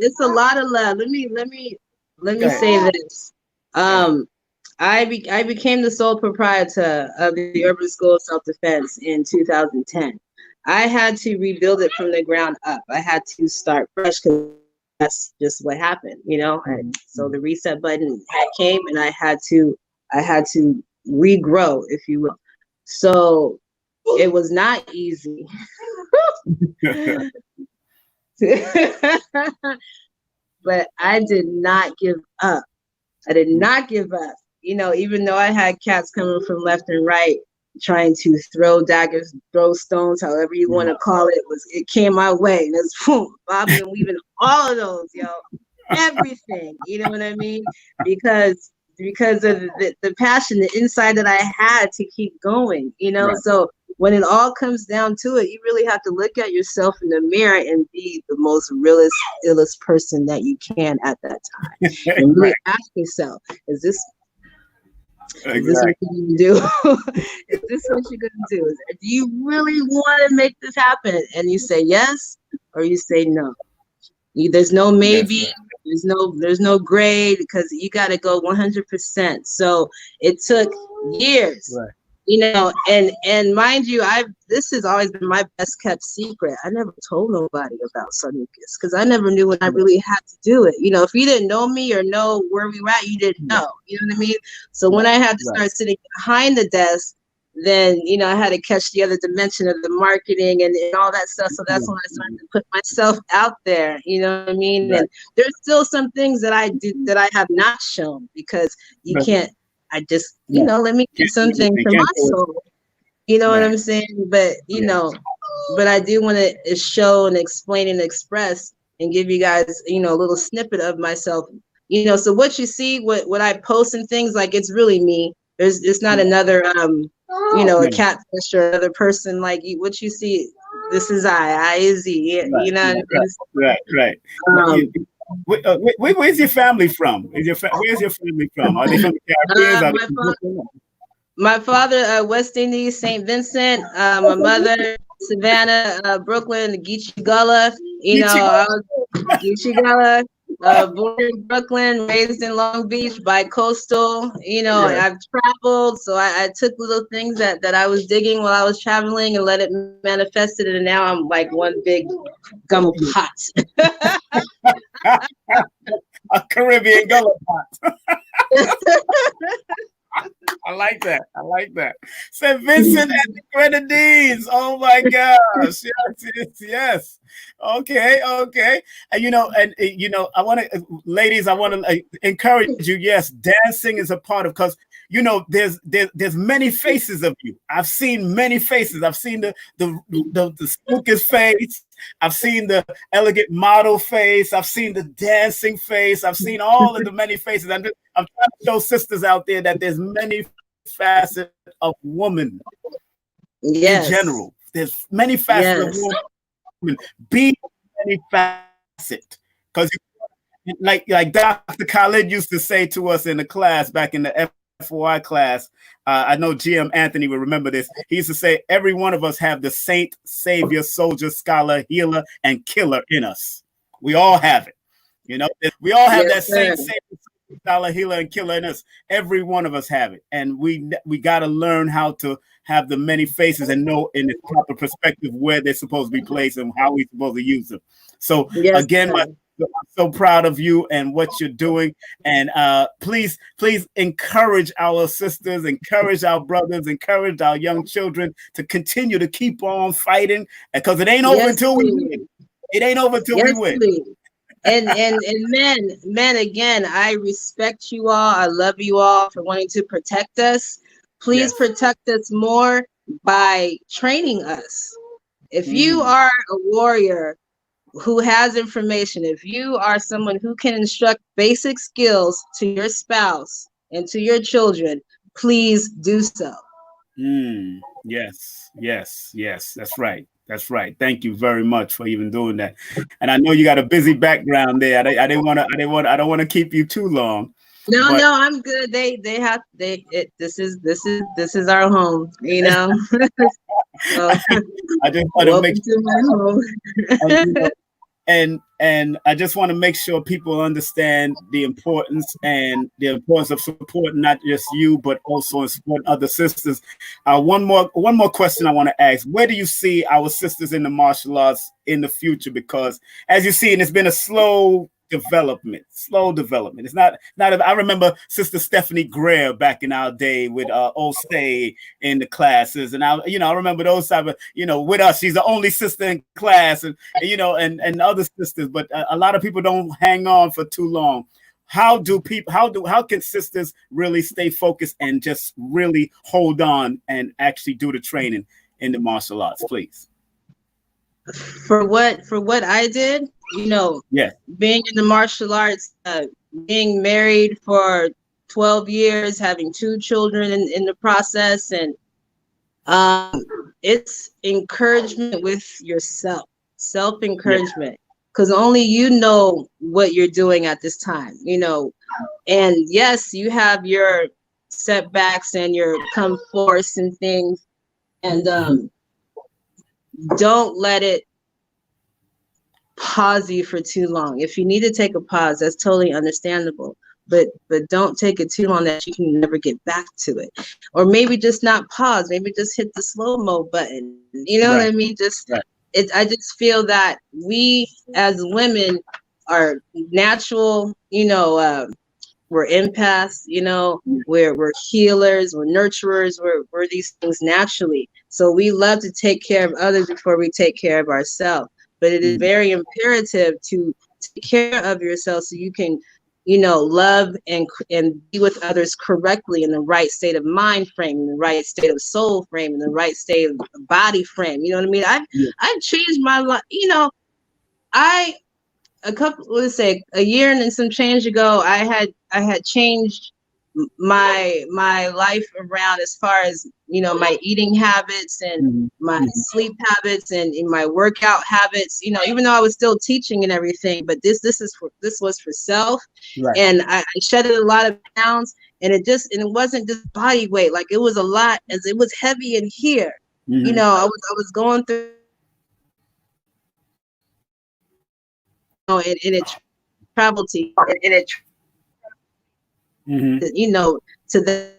It's a lot of love. Let me say this. I became the sole proprietor of the Urban School of Self-Defense in 2010. I had to rebuild it from the ground up. I had to start fresh because that's just what happened, you know. And so the reset button came, and I had to regrow, if you will. So it was not easy. But I did not give up. I did not give up. You know, even though I had cats coming from left and right, trying to throw daggers, throw stones, however you want to call it, it came my way. And it's boom, bobbing and weaving, all of those, yo, everything. You know what I mean? Because of the passion, the inside that I had to keep going. You know, so when it all comes down to it, you really have to look at yourself in the mirror and be the most realest, illest person that you can at that time. And really ask yourself, is this what you're gonna do? Is this what you're gonna do? Do you really want to make this happen? And you say yes, or you say no. There's no maybe. There's no grade, because you got to go 100%. So it took years. You know, and mind you, this has always been my best kept secret. I never told nobody about Sanuces because I never knew when I really had to do it. You know, if you didn't know me or know where we were at, you didn't know. You know what I mean? So when I had to start sitting behind the desk, then, you know, I had to catch the other dimension of the marketing and all that stuff. So that's when I started to put myself out there. You know what I mean? And there's still some things that I do that I have not shown, because you can't. I just, you know, let me do something for my soul. You know what I'm saying? But, you know, but I do want to show and explain and express and give you guys, you know, a little snippet of myself. You know, so what you see, what I post and things, like, it's really me. It's not another, you know, a catfish or another person. Like, what you see, this is I is he. You know? Right. Where's your family from? Where's your family from? Are they from the Caribbean? My father, West Indies, St. Vincent. My mother, Savannah, Brooklyn, Geechee Gullah. You know, Geechee Gullah. Born in Brooklyn, raised in Long Beach, bi-coastal. You know, I've traveled, so I took little things that I was digging while I was traveling and let it manifest it, and now I'm like one big gum pot. A Caribbean gullah pot. I like that. St. Vincent and the Grenadines. Oh my gosh. Yes. Okay. And I want to, ladies, I want to encourage you. Yes, dancing is a part of, because you know, there's many faces of you. I've seen many faces. I've seen the spookiest face. I've seen the elegant model face. I've seen the dancing face. I've seen all of the many faces. I'm trying to show sisters out there that there's many facets of woman in general. There's many facets of woman. Be many facet, because like Dr. Khalid used to say to us in the class back in the FOI class. I know GM Anthony will remember this. He used to say, every one of us have the saint, savior, soldier, scholar, healer, and killer in us. We all have it. You know, we all have that saint, savior, scholar, healer, and killer in us. Every one of us have it. And we got to learn how to have the many faces and know in the proper perspective where they're supposed to be placed and how we're supposed to use them. So again, I'm so proud of you and what you're doing. And please encourage our sisters, encourage our brothers, encourage our young children to continue to keep on fighting, because it ain't over until we win. It ain't over until we win. And men, again, I respect you all. I love you all for wanting to protect us. Please protect us more by training us. If you are a warrior who has information, if you are someone who can instruct basic skills to your spouse and to your children, please do so. Yes, that's right. That's right. Thank you very much for even doing that. And I know you got a busy background there. I don't want to keep you too long. No, I'm good. This is our home, you know. So, I just want to make sure. And I just want to make sure people understand the importance of supporting not just you, but also supporting other sisters. One more question I want to ask: where do you see our sisters in the martial arts in the future? Because as you see, and it's been a slow development. It's not. I remember Sister Stephanie Greer back in our day with Osei in the classes, and I remember those type of, with us, she's the only sister in class, and other sisters, but a lot of people don't hang on for too long. How can sisters really stay focused and just really hold on and actually do the training in the martial arts, please? For what I did, being in the martial arts, being married for 12 years, having 2 children in the process, and it's encouragement with yourself, self-encouragement, because only you know what you're doing at this time, and yes, you have your setbacks and your come force and things, and don't let it pause you for too long. If you need to take a pause, that's totally understandable, but don't take it too long that you can never get back to it. Or maybe just not pause, maybe just hit the slow-mo button, what I mean? I just feel that we as women are natural, we're empaths, we're healers, we're nurturers, we're these things naturally. So we love to take care of others before we take care of ourselves. But it is very imperative to take care of yourself so you can, love and be with others correctly in the right state of mind frame, in the right state of soul frame, in the right state of body frame. You know what I mean? I've changed my life. A year and some change ago, I had changed my life around as far as my eating habits and my sleep habits and in my workout habits, even though I was still teaching and everything, but this was for self, and I shedded a lot of pounds, and it wasn't just body weight, like it was a lot, as it was heavy in here. I was going through, and it traveled to to the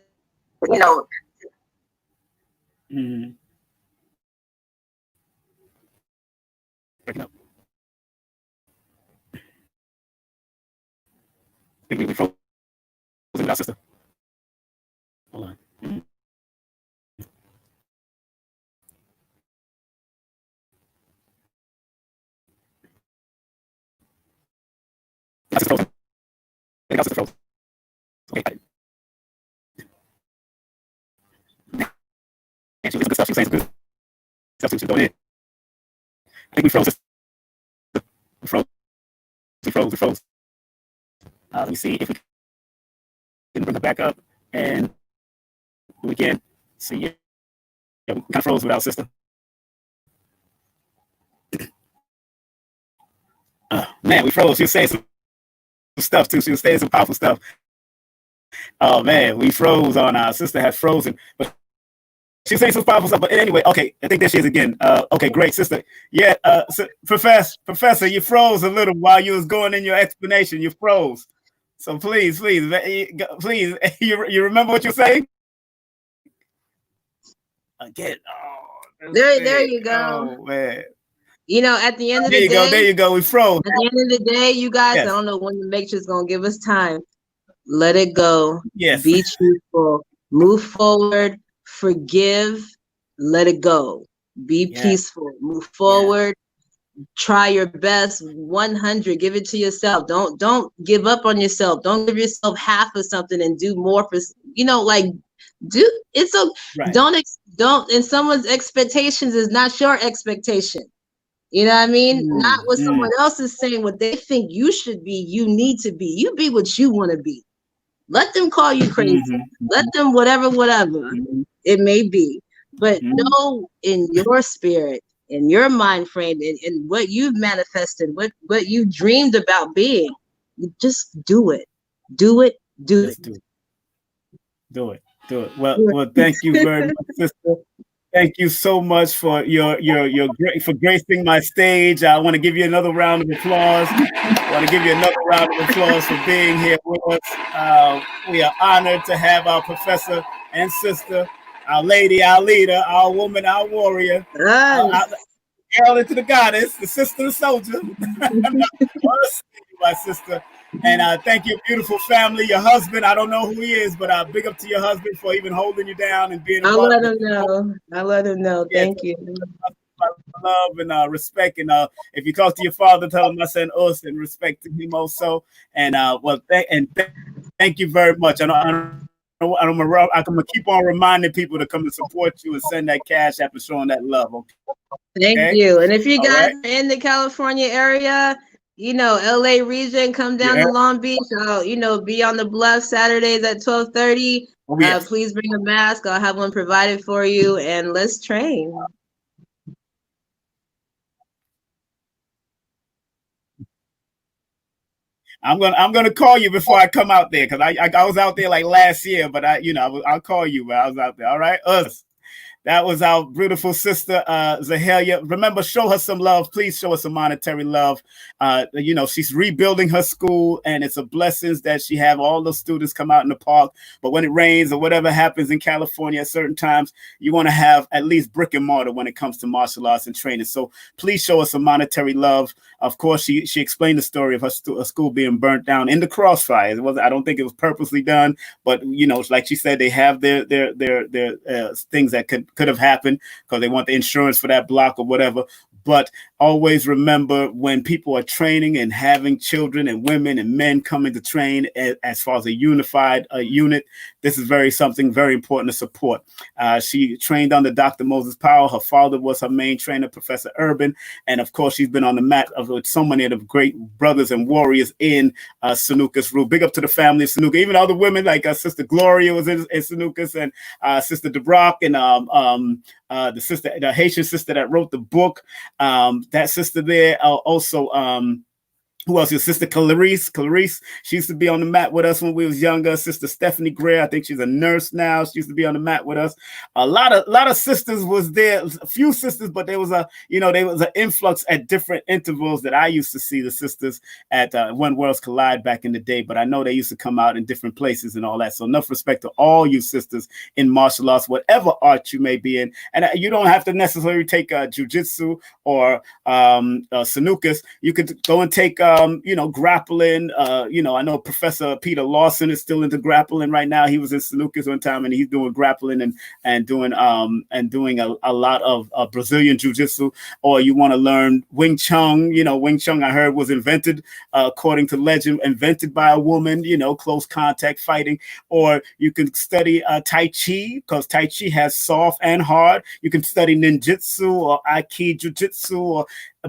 We frozen with our sister. Hold on. Our sister frozen. Our sister frozen. Okay. And she was good stuff. She was saying some good stuff. She was going in. I think we froze. We froze. Let me see if we can bring her back up, and we can see. Yeah, we kind of froze with our sister. Man, we froze. She was saying some stuff too. She was saying some powerful stuff. Oh man, we froze on our sister had frozen, but she's saying some powerful stuff. But anyway, okay, I think there she is again. Okay, great, sister. Yeah, so, Professor, you froze a little while you was going in your explanation. You froze. So please, you remember what you're saying? Again. Oh, there you go. Oh man. You know, at the end of the day, there you go. We froze. At the end of the day, you guys, yes. I don't know when the matrix is gonna give us time. Let it go. Yes. Be truthful. Move forward. Forgive. Let it go. Be peaceful. Move forward. Try your best. 100. Give it to yourself. Don't give up on yourself. Don't give yourself half of something and do more for. Like do it's a right. Don't. And someone's expectations is not your expectation. You know what I mean? Not what someone else is saying, what they think you should be, you need to be. You be what you want to be. Let them call you crazy. Let them whatever it may be. But know in your spirit, in your mind frame, in what you've manifested, what you dreamed about being, you just do it. Do it. Do it. Do it. Well, thank you very much, sister. Thank you so much for your for gracing my stage. I want to give you another round of applause. For being here with us. We are honored to have our professor and sister, our lady, our leader, our woman, our warrior, our girl into the goddess, the sister, the soldier. My sister. And thank you, beautiful family, your husband. I don't know who he is, but big up to your husband for even holding you down and being. I'll let him know. Thank you. Love and respect. And if you talk to your father, tell him I send us and respect to him also. And thank you very much. I'm gonna keep on reminding people to come and support you and send that cash after showing that love. Okay? Thank you. And if you guys are in the California area, LA region, come down to Long Beach. I'll, be on the bluff Saturdays at 12:30. Oh, yes. Please bring a mask. I'll have one provided for you, and let's train. I'm gonna call you before I come out there because I was out there like last year, but I'll call you when I was out there. All right, us. That was our beautiful sister, Zahalea. Remember, show her some love. Please show us some monetary love. She's rebuilding her school, and it's a blessing that she have all the students come out in the park. But when it rains or whatever happens in California at certain times, you want to have at least brick and mortar when it comes to martial arts and training. So please show us some monetary love. Of course, she explained the story of her school being burnt down in the crossfire. I don't think it was purposely done, but like she said, they have their things that could have happened because they want the insurance for that block or whatever. But always remember, when people are training and having children and women and men coming to train as far as a unified unit, this is something very important to support. She trained under Dr. Moses Powell. Her father was her main trainer, Professor Urban. And of course, she's been on the mat with so many of the great brothers and warriors in Sanuces Rule. Big up to the family of Sanuces. Even other women like Sister Gloria was in Sanuces, and Sister DeBrock, and the Haitian sister that wrote the book. That sister there also who else? Your sister Clarice. She used to be on the mat with us when we was younger. Sister Stephanie Gray, I think she's a nurse now. She used to be on the mat with us. A lot of sisters was there. A few sisters, but there was an influx at different intervals that I used to see the sisters at When Worlds Collide back in the day. But I know they used to come out in different places and all that. So enough respect to all you sisters in martial arts, whatever art you may be in. And you don't have to necessarily take Jujitsu or Sanuces. You could go and take grappling. I know Professor Peter Lawson is still into grappling right now. He was in Sanuces one time, and he's doing grappling and doing a lot of Brazilian jiu-jitsu. Or you want to learn Wing Chun. Wing Chun, I heard, was invented, according to legend, invented by a woman, close contact fighting. Or you can study Tai Chi, because Tai Chi has soft and hard. You can study ninjutsu or Aikido jiu-jitsu or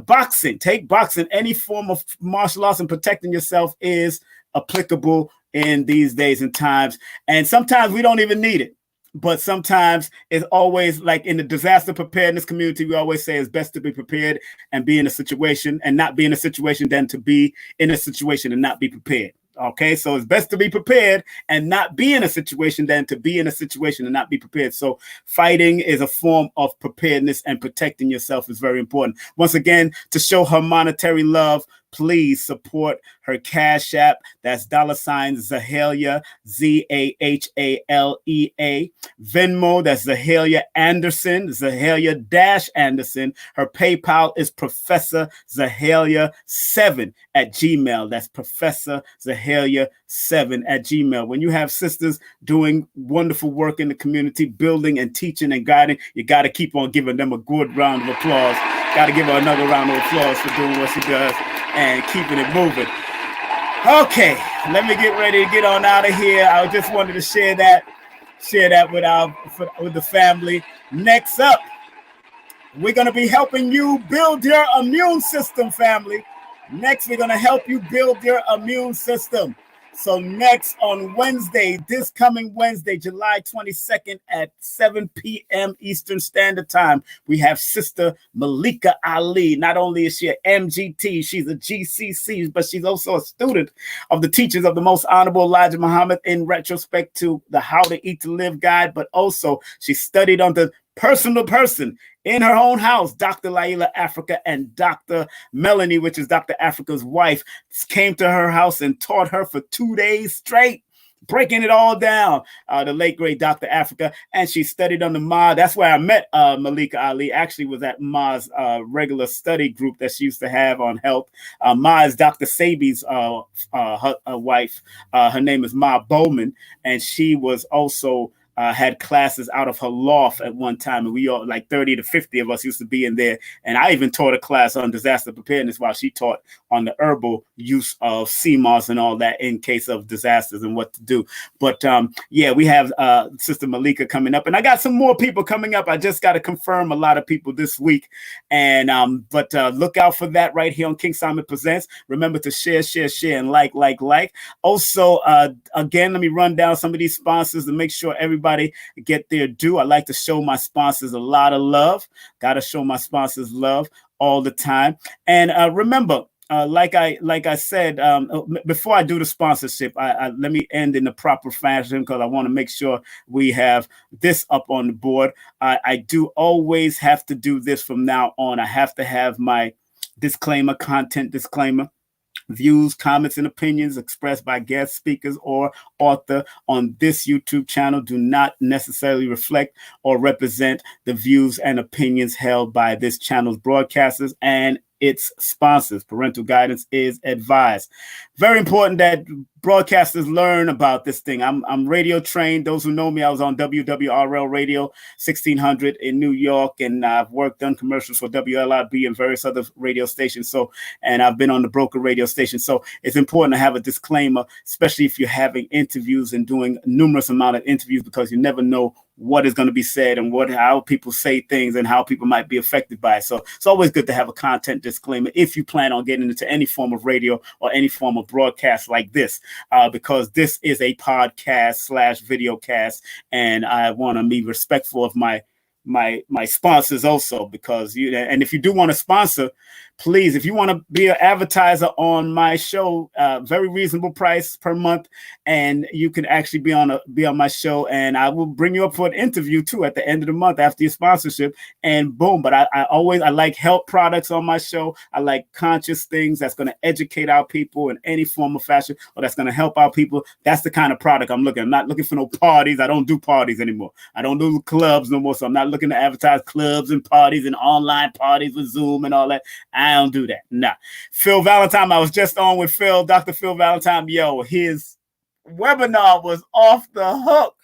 boxing. Take boxing. Any form of martial arts and protecting yourself is applicable in these days and times. And sometimes we don't even need it. But sometimes it's always like in the disaster preparedness community, we always say it's best to be prepared and be in a situation and not be in a situation than to be in a situation and not be prepared. Okay, so it's best to be prepared and not be in a situation than to be in a situation and not be prepared. So fighting is a form of preparedness, and protecting yourself is very important. Once again, to show her monetary love, please support her Cash App. That's $Zahalea, Zahalea. Venmo, that's Zahalea Anderson, Zahalea-Anderson. Her PayPal is Professor Hellyer 7 at Gmail. That's Professor Hellyer 7 at Gmail. When you have sisters doing wonderful work in the community, building and teaching and guiding, you got to keep on giving them a good round of applause. Got to give her another round of applause for doing what she does and keeping it moving. Okay, let me get ready to get on out of here. I just wanted to share that with the family. Next up, we're going to be helping you build your immune system, family. Next, we're going to help you build your immune system. So next on Wednesday, this coming Wednesday, July 22nd at 7 p.m. Eastern Standard Time, we have Sister Malika Ali. Not only is she an MGT, she's a GCC, but she's also a student of the teachings of the Most Honorable Elijah Muhammad in retrospect to the How to Eat to Live guide, but also she studied under personal person in her own house, Dr. Laila Africa and Dr. Melanie, which is Dr. Africa's wife, came to her house and taught her for 2 days straight, breaking it all down, the late, great Dr. Africa. And she studied under Ma. That's where I met Malika Ali, actually was at Ma's regular study group that she used to have on health. Ma is Dr. Sabi's wife. Her name is Ma Bowman, and she was also had classes out of her loft at one time, and we all, like 30 to 50 of us, used to be in there. And I even taught a class on disaster preparedness while she taught on the herbal use of CMOS and all that in case of disasters and what to do. But yeah, we have Sister Malika coming up, and I got some more people coming up. I just got to confirm a lot of people this week, and but look out for that right here on King Simon Presents. Remember to share, and like. Also, again, let me run down some of these sponsors to make sure everybody get their due. I like to show my sponsors a lot of love. Got to show my sponsors love all the time. And remember, like I said, before I do the sponsorship, let me end in the proper fashion, because I want to make sure we have this up on the board. I do always have to do this from now on. I have to have my disclaimer, content disclaimer. Views, comments, and opinions expressed by guest speakers or author on this YouTube channel do not necessarily reflect or represent the views and opinions held by this channel's broadcasters and its sponsors. Parental guidance is advised. Very important that broadcasters learn about this thing. I'm radio trained. Those who know me, I was on WWRL Radio 1600 in New York, and I've done commercials for WLIB and various other radio stations. So, and I've been on the broker radio station. So it's important to have a disclaimer, especially if you're having interviews and doing numerous amount of interviews, because you never know what is going to be said and how people say things and how people might be affected by it. So it's always good to have a content disclaimer if you plan on getting into any form of radio or any form of broadcast like this, because this is a podcast / video cast, and I want to be respectful of my sponsors also, because and if you do want to sponsor, please, if you want to be an advertiser on my show, very reasonable price per month, and you can actually be on my show, and I will bring you up for an interview too at the end of the month after your sponsorship, and boom. But I like health products on my show. I like conscious things that's going to educate our people in any form of fashion, or that's going to help our people. That's the kind of product I'm looking. I'm not looking for no parties. I don't do parties anymore. I don't do clubs no more, so I'm not looking to advertise clubs and parties and online parties with Zoom and all that. I don't do that. Nah. Phil Valentine, I was just on with Phil, Dr. Phil Valentine. Yo, his webinar was off the hook.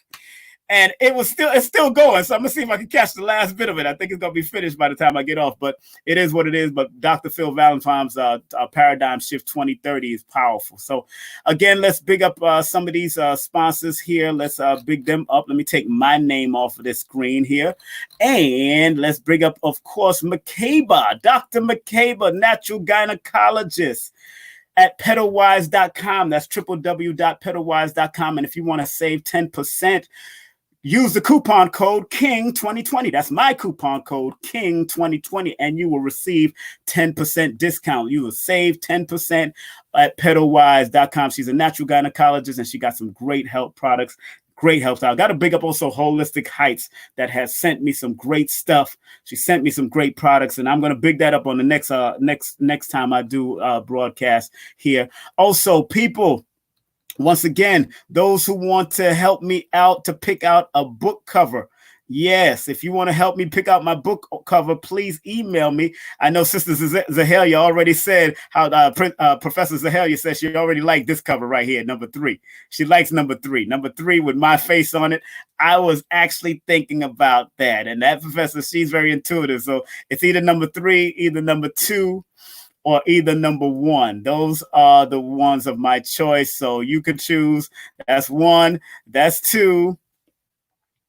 And it's still going. So I'm gonna see if I can catch the last bit of it. I think it's gonna be finished by the time I get off, but it is what it is. But Dr. Phil Valentine's Paradigm Shift 2030 is powerful. So again, let's big up some of these sponsors here. Let's big them up. Let me take my name off of this screen here. And let's bring up, of course, McCabe, Dr. McCabe, natural gynecologist at pedalwise.com. That's www.pedalwise.com. And if you want to save 10%, use the coupon code KING2020. That's my coupon code KING2020, and you will receive 10% discount. You will save 10% at pedalwise.com. She's a natural gynecologist, and she got some great health products. Great health. I got to big up also Holistic Heights that has sent me some great stuff. She sent me some great products, and I'm going to big that up on the next time I do broadcast here. Also, people, once again, those who want to help me out to pick out a book cover. Yes, if you want to help me pick out my book cover, please email me. I know Sister Zahalea already said how Professor Hellyer said she already liked this cover right here, number 3. She likes number 3. Number 3 with my face on it. I was actually thinking about that. And that professor, she's very intuitive. So it's either number 3, either number 2, or either number 1. Those are the ones of my choice. So you can choose. That's 1. That's 2.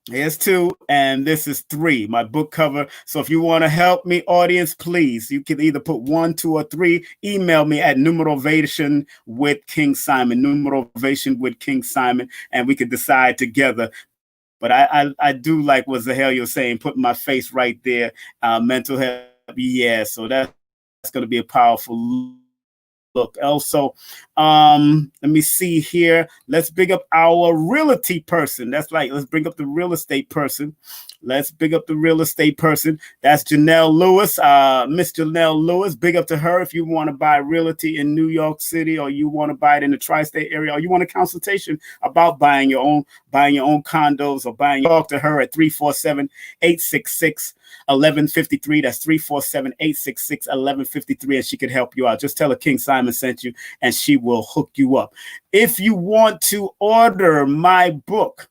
Here's 2. And this is 3, my book cover. So if you want to help me, audience, please, you can either put 1, 2, or 3. Email me at Numerovation with King Simon, Numerovation with King Simon, and we can decide together. But I do like what Zahalea was saying, putting my face right there. Mental health. Yeah, so that's going to be a powerful look. Also, let me see here. Let's big up our realty person. That's like, let's bring up the real estate person. Let's big up the real estate person. That's Janelle Lewis. Miss Janelle Lewis. Big up to her if you want to buy realty in New York City, or you want to buy it in the tri-state area, or you want a consultation about buying your own condos, or talk to her at 347-866-1153. That's 347-866-1153, and she could help you out. Just tell her King Simon sent you, and she will hook you up. If you want to order my book,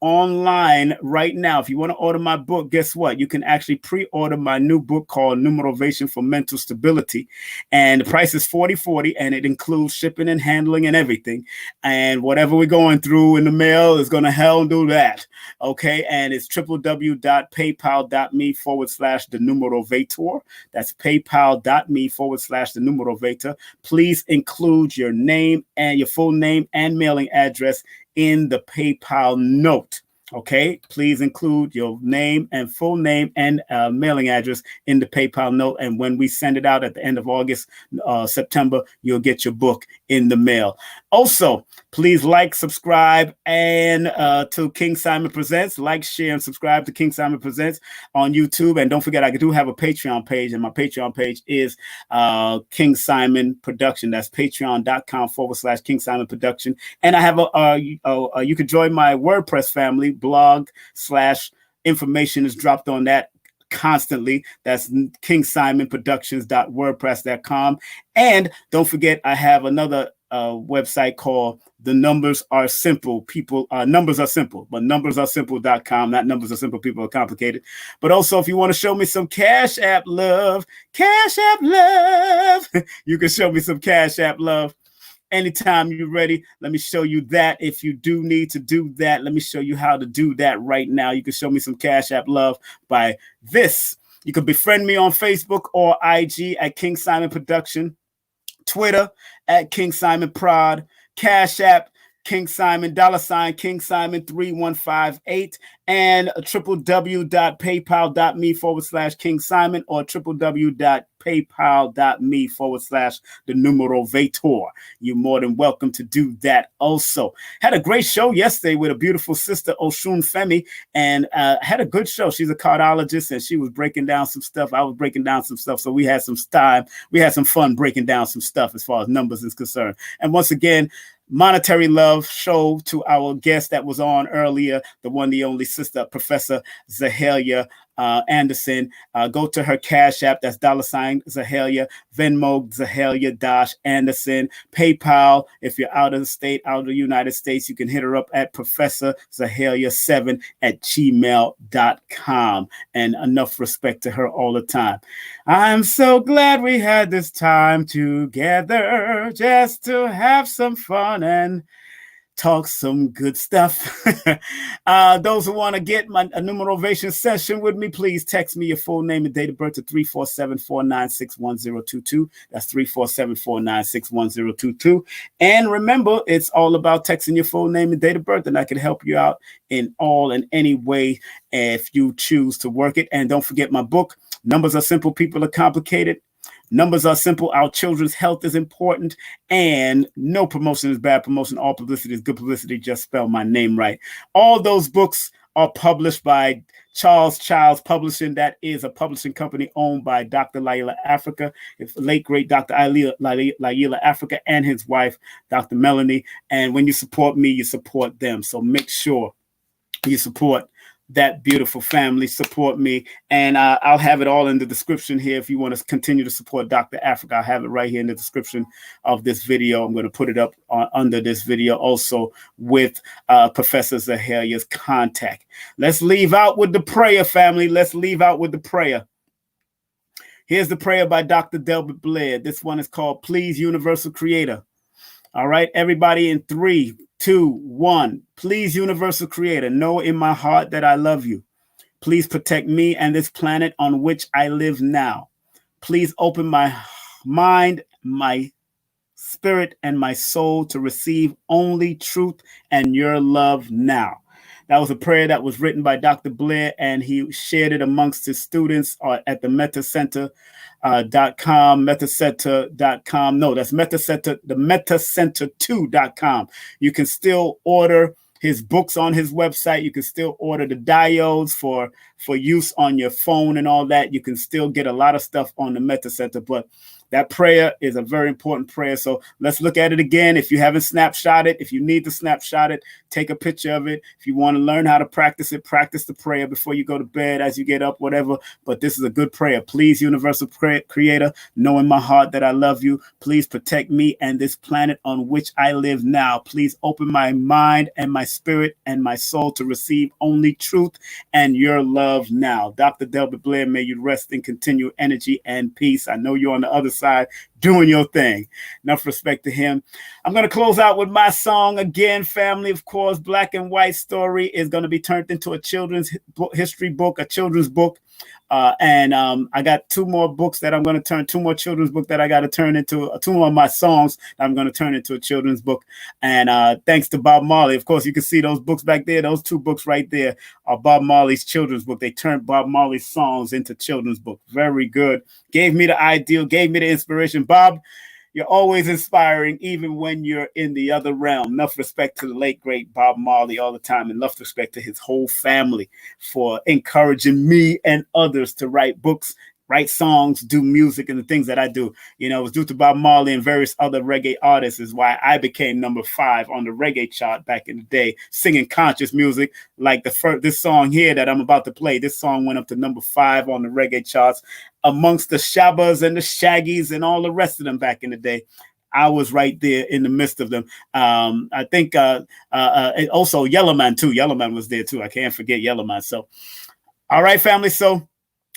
online right now, if you want to order my book, guess what? You can actually pre-order my new book called Numerovation for Mental Stability. And the price is $40.40, and it includes shipping and handling and everything. And whatever we're going through in the mail is going to hell do that. Okay. And it's www.paypal.me/the Numerovator. That's paypal.me/the Numerovator. Please include your name and your full name and mailing address in the PayPal note. Okay, please include your name and full name and mailing address in the PayPal note. And when we send it out at the end of August, September, you'll get your book in the mail. Also, please like, subscribe, and to King Simon Presents. Like, share, and subscribe to King Simon Presents on YouTube. And don't forget, I do have a Patreon page, and my Patreon page is King Simon Production. That's patreon.com/King Simon Production. And I have you can join my WordPress family. Blog / information is dropped on that constantly. That's kingsimonproductions.wordpress.com. And don't forget, I have another website called The Numbers Are Simple. Numbers are simple, but numbersaresimple.com. Not numbers are simple, people are complicated. But also, if you want to show me some Cash App love, you can show me some Cash App love. Anytime you're ready, let me show you that. If you do need to do that, let me show you how to do that right now. You can show me some Cash App love by this. You can befriend me on Facebook or IG at King Simon Production, Twitter at King Simon Prod, Cash App King Simon, $ King Simon 3158, and www.paypal.me/King Simon, or www.paypal.me/the Numerovator. You're more than welcome to do that also. Had a great show yesterday with a beautiful sister, Oshun Femi, and had a good show. She's a cardiologist, and she was breaking down some stuff. I was breaking down some stuff. So we had some time. We had some fun breaking down some stuff as far as numbers is concerned. And once again, monetary love show to our guest that was on earlier, the one, the only sister, Professor Zahalea Anderson. Go to her Cash App. That's $ Zahalea, Venmo Zahalea Anderson, PayPal. If you're out of the state, out of the United States, you can hit her up at Professor Zahalea7@gmail.com. And enough respect to her all the time. I'm so glad we had this time together just to have some fun and talk some good stuff. Those who want to get a numerovation session with me, please text me your full name and date of birth to 347-496-1022. That's 347-496-1022. And remember, it's all about texting your full name and date of birth, and I can help you out in all and any way if you choose to work it. And don't forget my book, Numbers Are Simple, People Are Complicated. Numbers are simple. Our children's health is important. And no promotion is bad promotion. All publicity is good publicity. Just spell my name right. All those books are published by Charleschild Publishing. That is a publishing company owned by Dr. Laila Africa, late great Dr. Laila Africa, and his wife, Dr. Melanie. And when you support me, you support them. So make sure you support that beautiful family, support me, and I'll have it all in the description here. If you want to continue to support Dr. Africa, I'll have it right here in the description of this video. I'm going to put it up under this video also with Professor Hellier's contact. Let's leave out with the prayer, family. Let's leave out with the prayer. Here's the prayer by Dr. Delbert Blair. This one is called Please, Universal Creator. All right, everybody, in 3, 2, 1. Please, Universal Creator, know in my heart that I love you. Please protect me and this planet on which I live now. Please open my mind, my spirit, and my soul to receive only truth and your love now. That was a prayer that was written by Dr. Blair, and he shared it amongst his students at the metacenter.com, metacenter.com. No, that's metacenter, the metacenter2.com. You can still order his books on his website. You can still order the diodes for use on your phone and all that. You can still get a lot of stuff on the Metacenter, but that prayer is a very important prayer. So let's look at it again. If you haven't snapshot it, if you need to snapshot it, take a picture of it. If you want to learn how to practice it, practice the prayer before you go to bed, as you get up, whatever. But this is a good prayer. Please, Universal Creator, know in my heart that I love you. Please protect me and this planet on which I live now. Please open my mind and my spirit and my soul to receive only truth and your love now. Dr. Delbert Blair, may you rest in continued energy and peace. I know you're on the other side doing your thing. Enough respect to him. I'm going to close out with my song again, family. Of course, Black and White Story is going to be turned into a children's history book, a children's book. And I got two more books that I'm going to turn, two more children's book that I got to turn into, two more of my songs that I'm going to turn into a children's book. And thanks to Bob Marley. Of course, you can see those books back there. Those two books right there are Bob Marley's children's book. They turned Bob Marley's songs into children's book. Very good. Gave me the ideal, gave me the inspiration. Bob, you're always inspiring, even when you're in the other realm. Enough respect to the late, great Bob Marley all the time, and enough respect to his whole family for encouraging me and others to write books, write songs, do music, and the things that I do. You know, it was due to Bob Marley and various other reggae artists is why I became number 5 on the reggae chart back in the day, singing conscious music like this song here that I'm about to play. This song went up to number 5 on the reggae charts amongst the Shabbas and the Shaggies and all the rest of them back in the day. I was right there in the midst of them. I think also Yellow Man too. Yellow Man was there too. I can't forget Yellow Man. So, all right, family. So,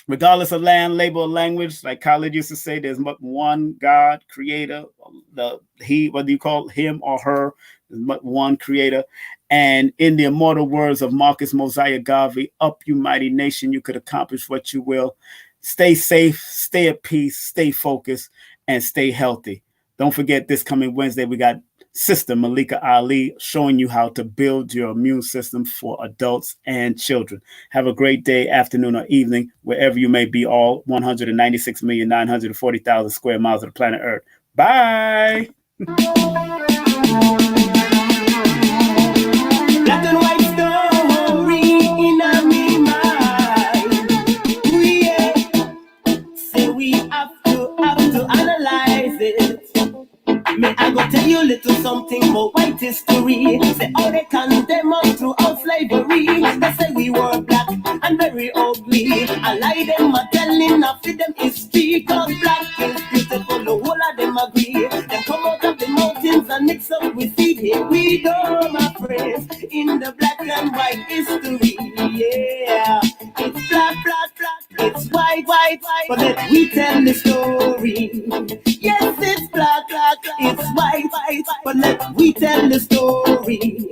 regardless of land, label, or language, like Khalid used to say, there's but one God, creator, whether you call him or her, there's but one creator. And in the immortal words of Marcus Mosiah Garvey, up you mighty nation, you could accomplish what you will. Stay safe, stay at peace, stay focused, and stay healthy. Don't forget, this coming Wednesday, we got Sister Malika Ali showing you how to build your immune system for adults and children. Have a great day, afternoon, or evening, wherever you may be, all 196,940,000 square miles of the planet Earth. Bye. Black and white story in a me mind. Say we have to analyze it. Me, I go tell you a little something about white history. Say all they condemn us throughout slavery. They say we were black and very ugly. I lie them a telling of them history. Cause black is beautiful, the whole of them agree. They come out of the mountains and mix up with seed. Here we go, my friends, in the black and white history. Yeah, it's black, black, black. It's white, white, white. But let we tell the story. Yes, it's black, black, black. It's white, white, but let we tell the story. story.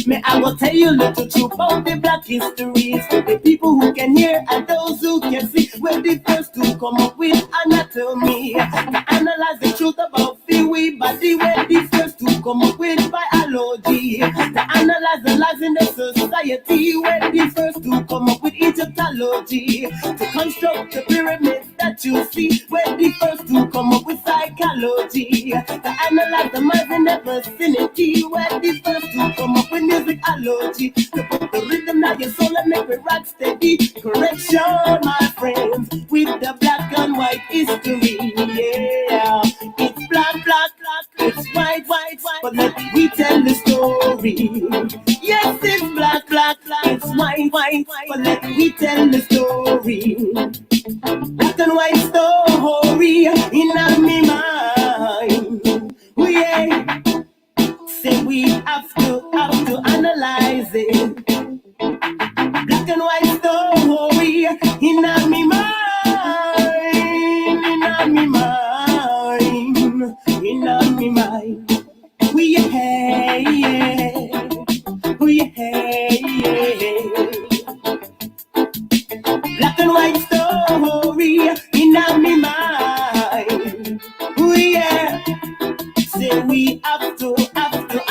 May I will tell you little truth about the black history. So the people who can hear and those who can see were the first to come up with anatomy. To analyze the truth about the way body were the first to come up with biology. To analyze the lives in the society were the first to come up with Egyptology. To construct the pyramids that you see were the first to come up with psychology. To analyze the minds in the vicinity were the first to come up with musicology. To put the rhythm in your soul and make it rock steady. Correction, my friends, with the black and white history. Yeah, it's black, black, black, it's white, white, white. But let me tell the story. Yes, it's black, black, black, it's white, white, white. But let me tell the story. Black and white story in my mind. Oh, yeah. Say we have to analyze it. Black and white story in my mind, in my mind. We yeah, we yeah. Black and white story in my mind. We yeah. Say we have to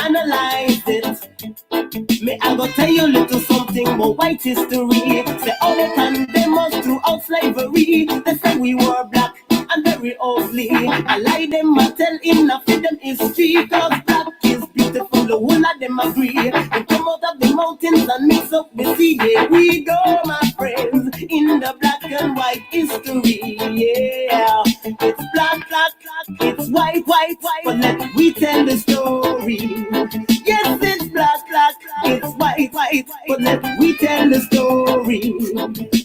analyze it. May I go tell you a little something about white history. Say all they condemn us throughout slavery. They say we were black and very ugly. I lie them, I tell enough of them history. Cause black is beautiful, the whole of them agree. They come out of the mountains and mix up the sea. Here we go, my friends, in the black and white history. Yeah, it's black, black, black, it's white, white, white. But let we tell the story. Yes, it's black, black, it's white, white. But let we tell the story.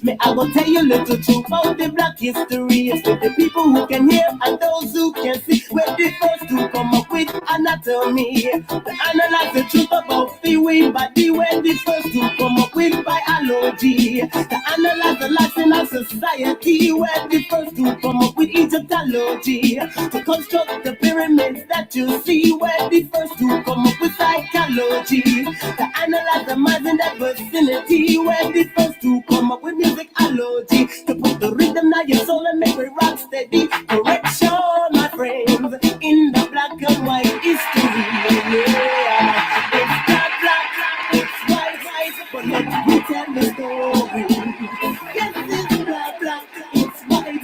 May I go tell you a little truth about the black history. It's for the people who can hear and those who can see. We're the first to come up with anatomy. To analyze the truth about the way body. We're the first to come up with biology. To analyze the life in our society. We're the first to come up with Egyptology. To construct the pyramids that you see. We're the first to come up with psychology. To analyze the minds in that vicinity. We're the first to come up with musicology. To put the rhythm in your soul and make it rock steady. Correction, my friends, in the black and white history. Yeah, it's black, black, black, it's white, white. But let me tell the story.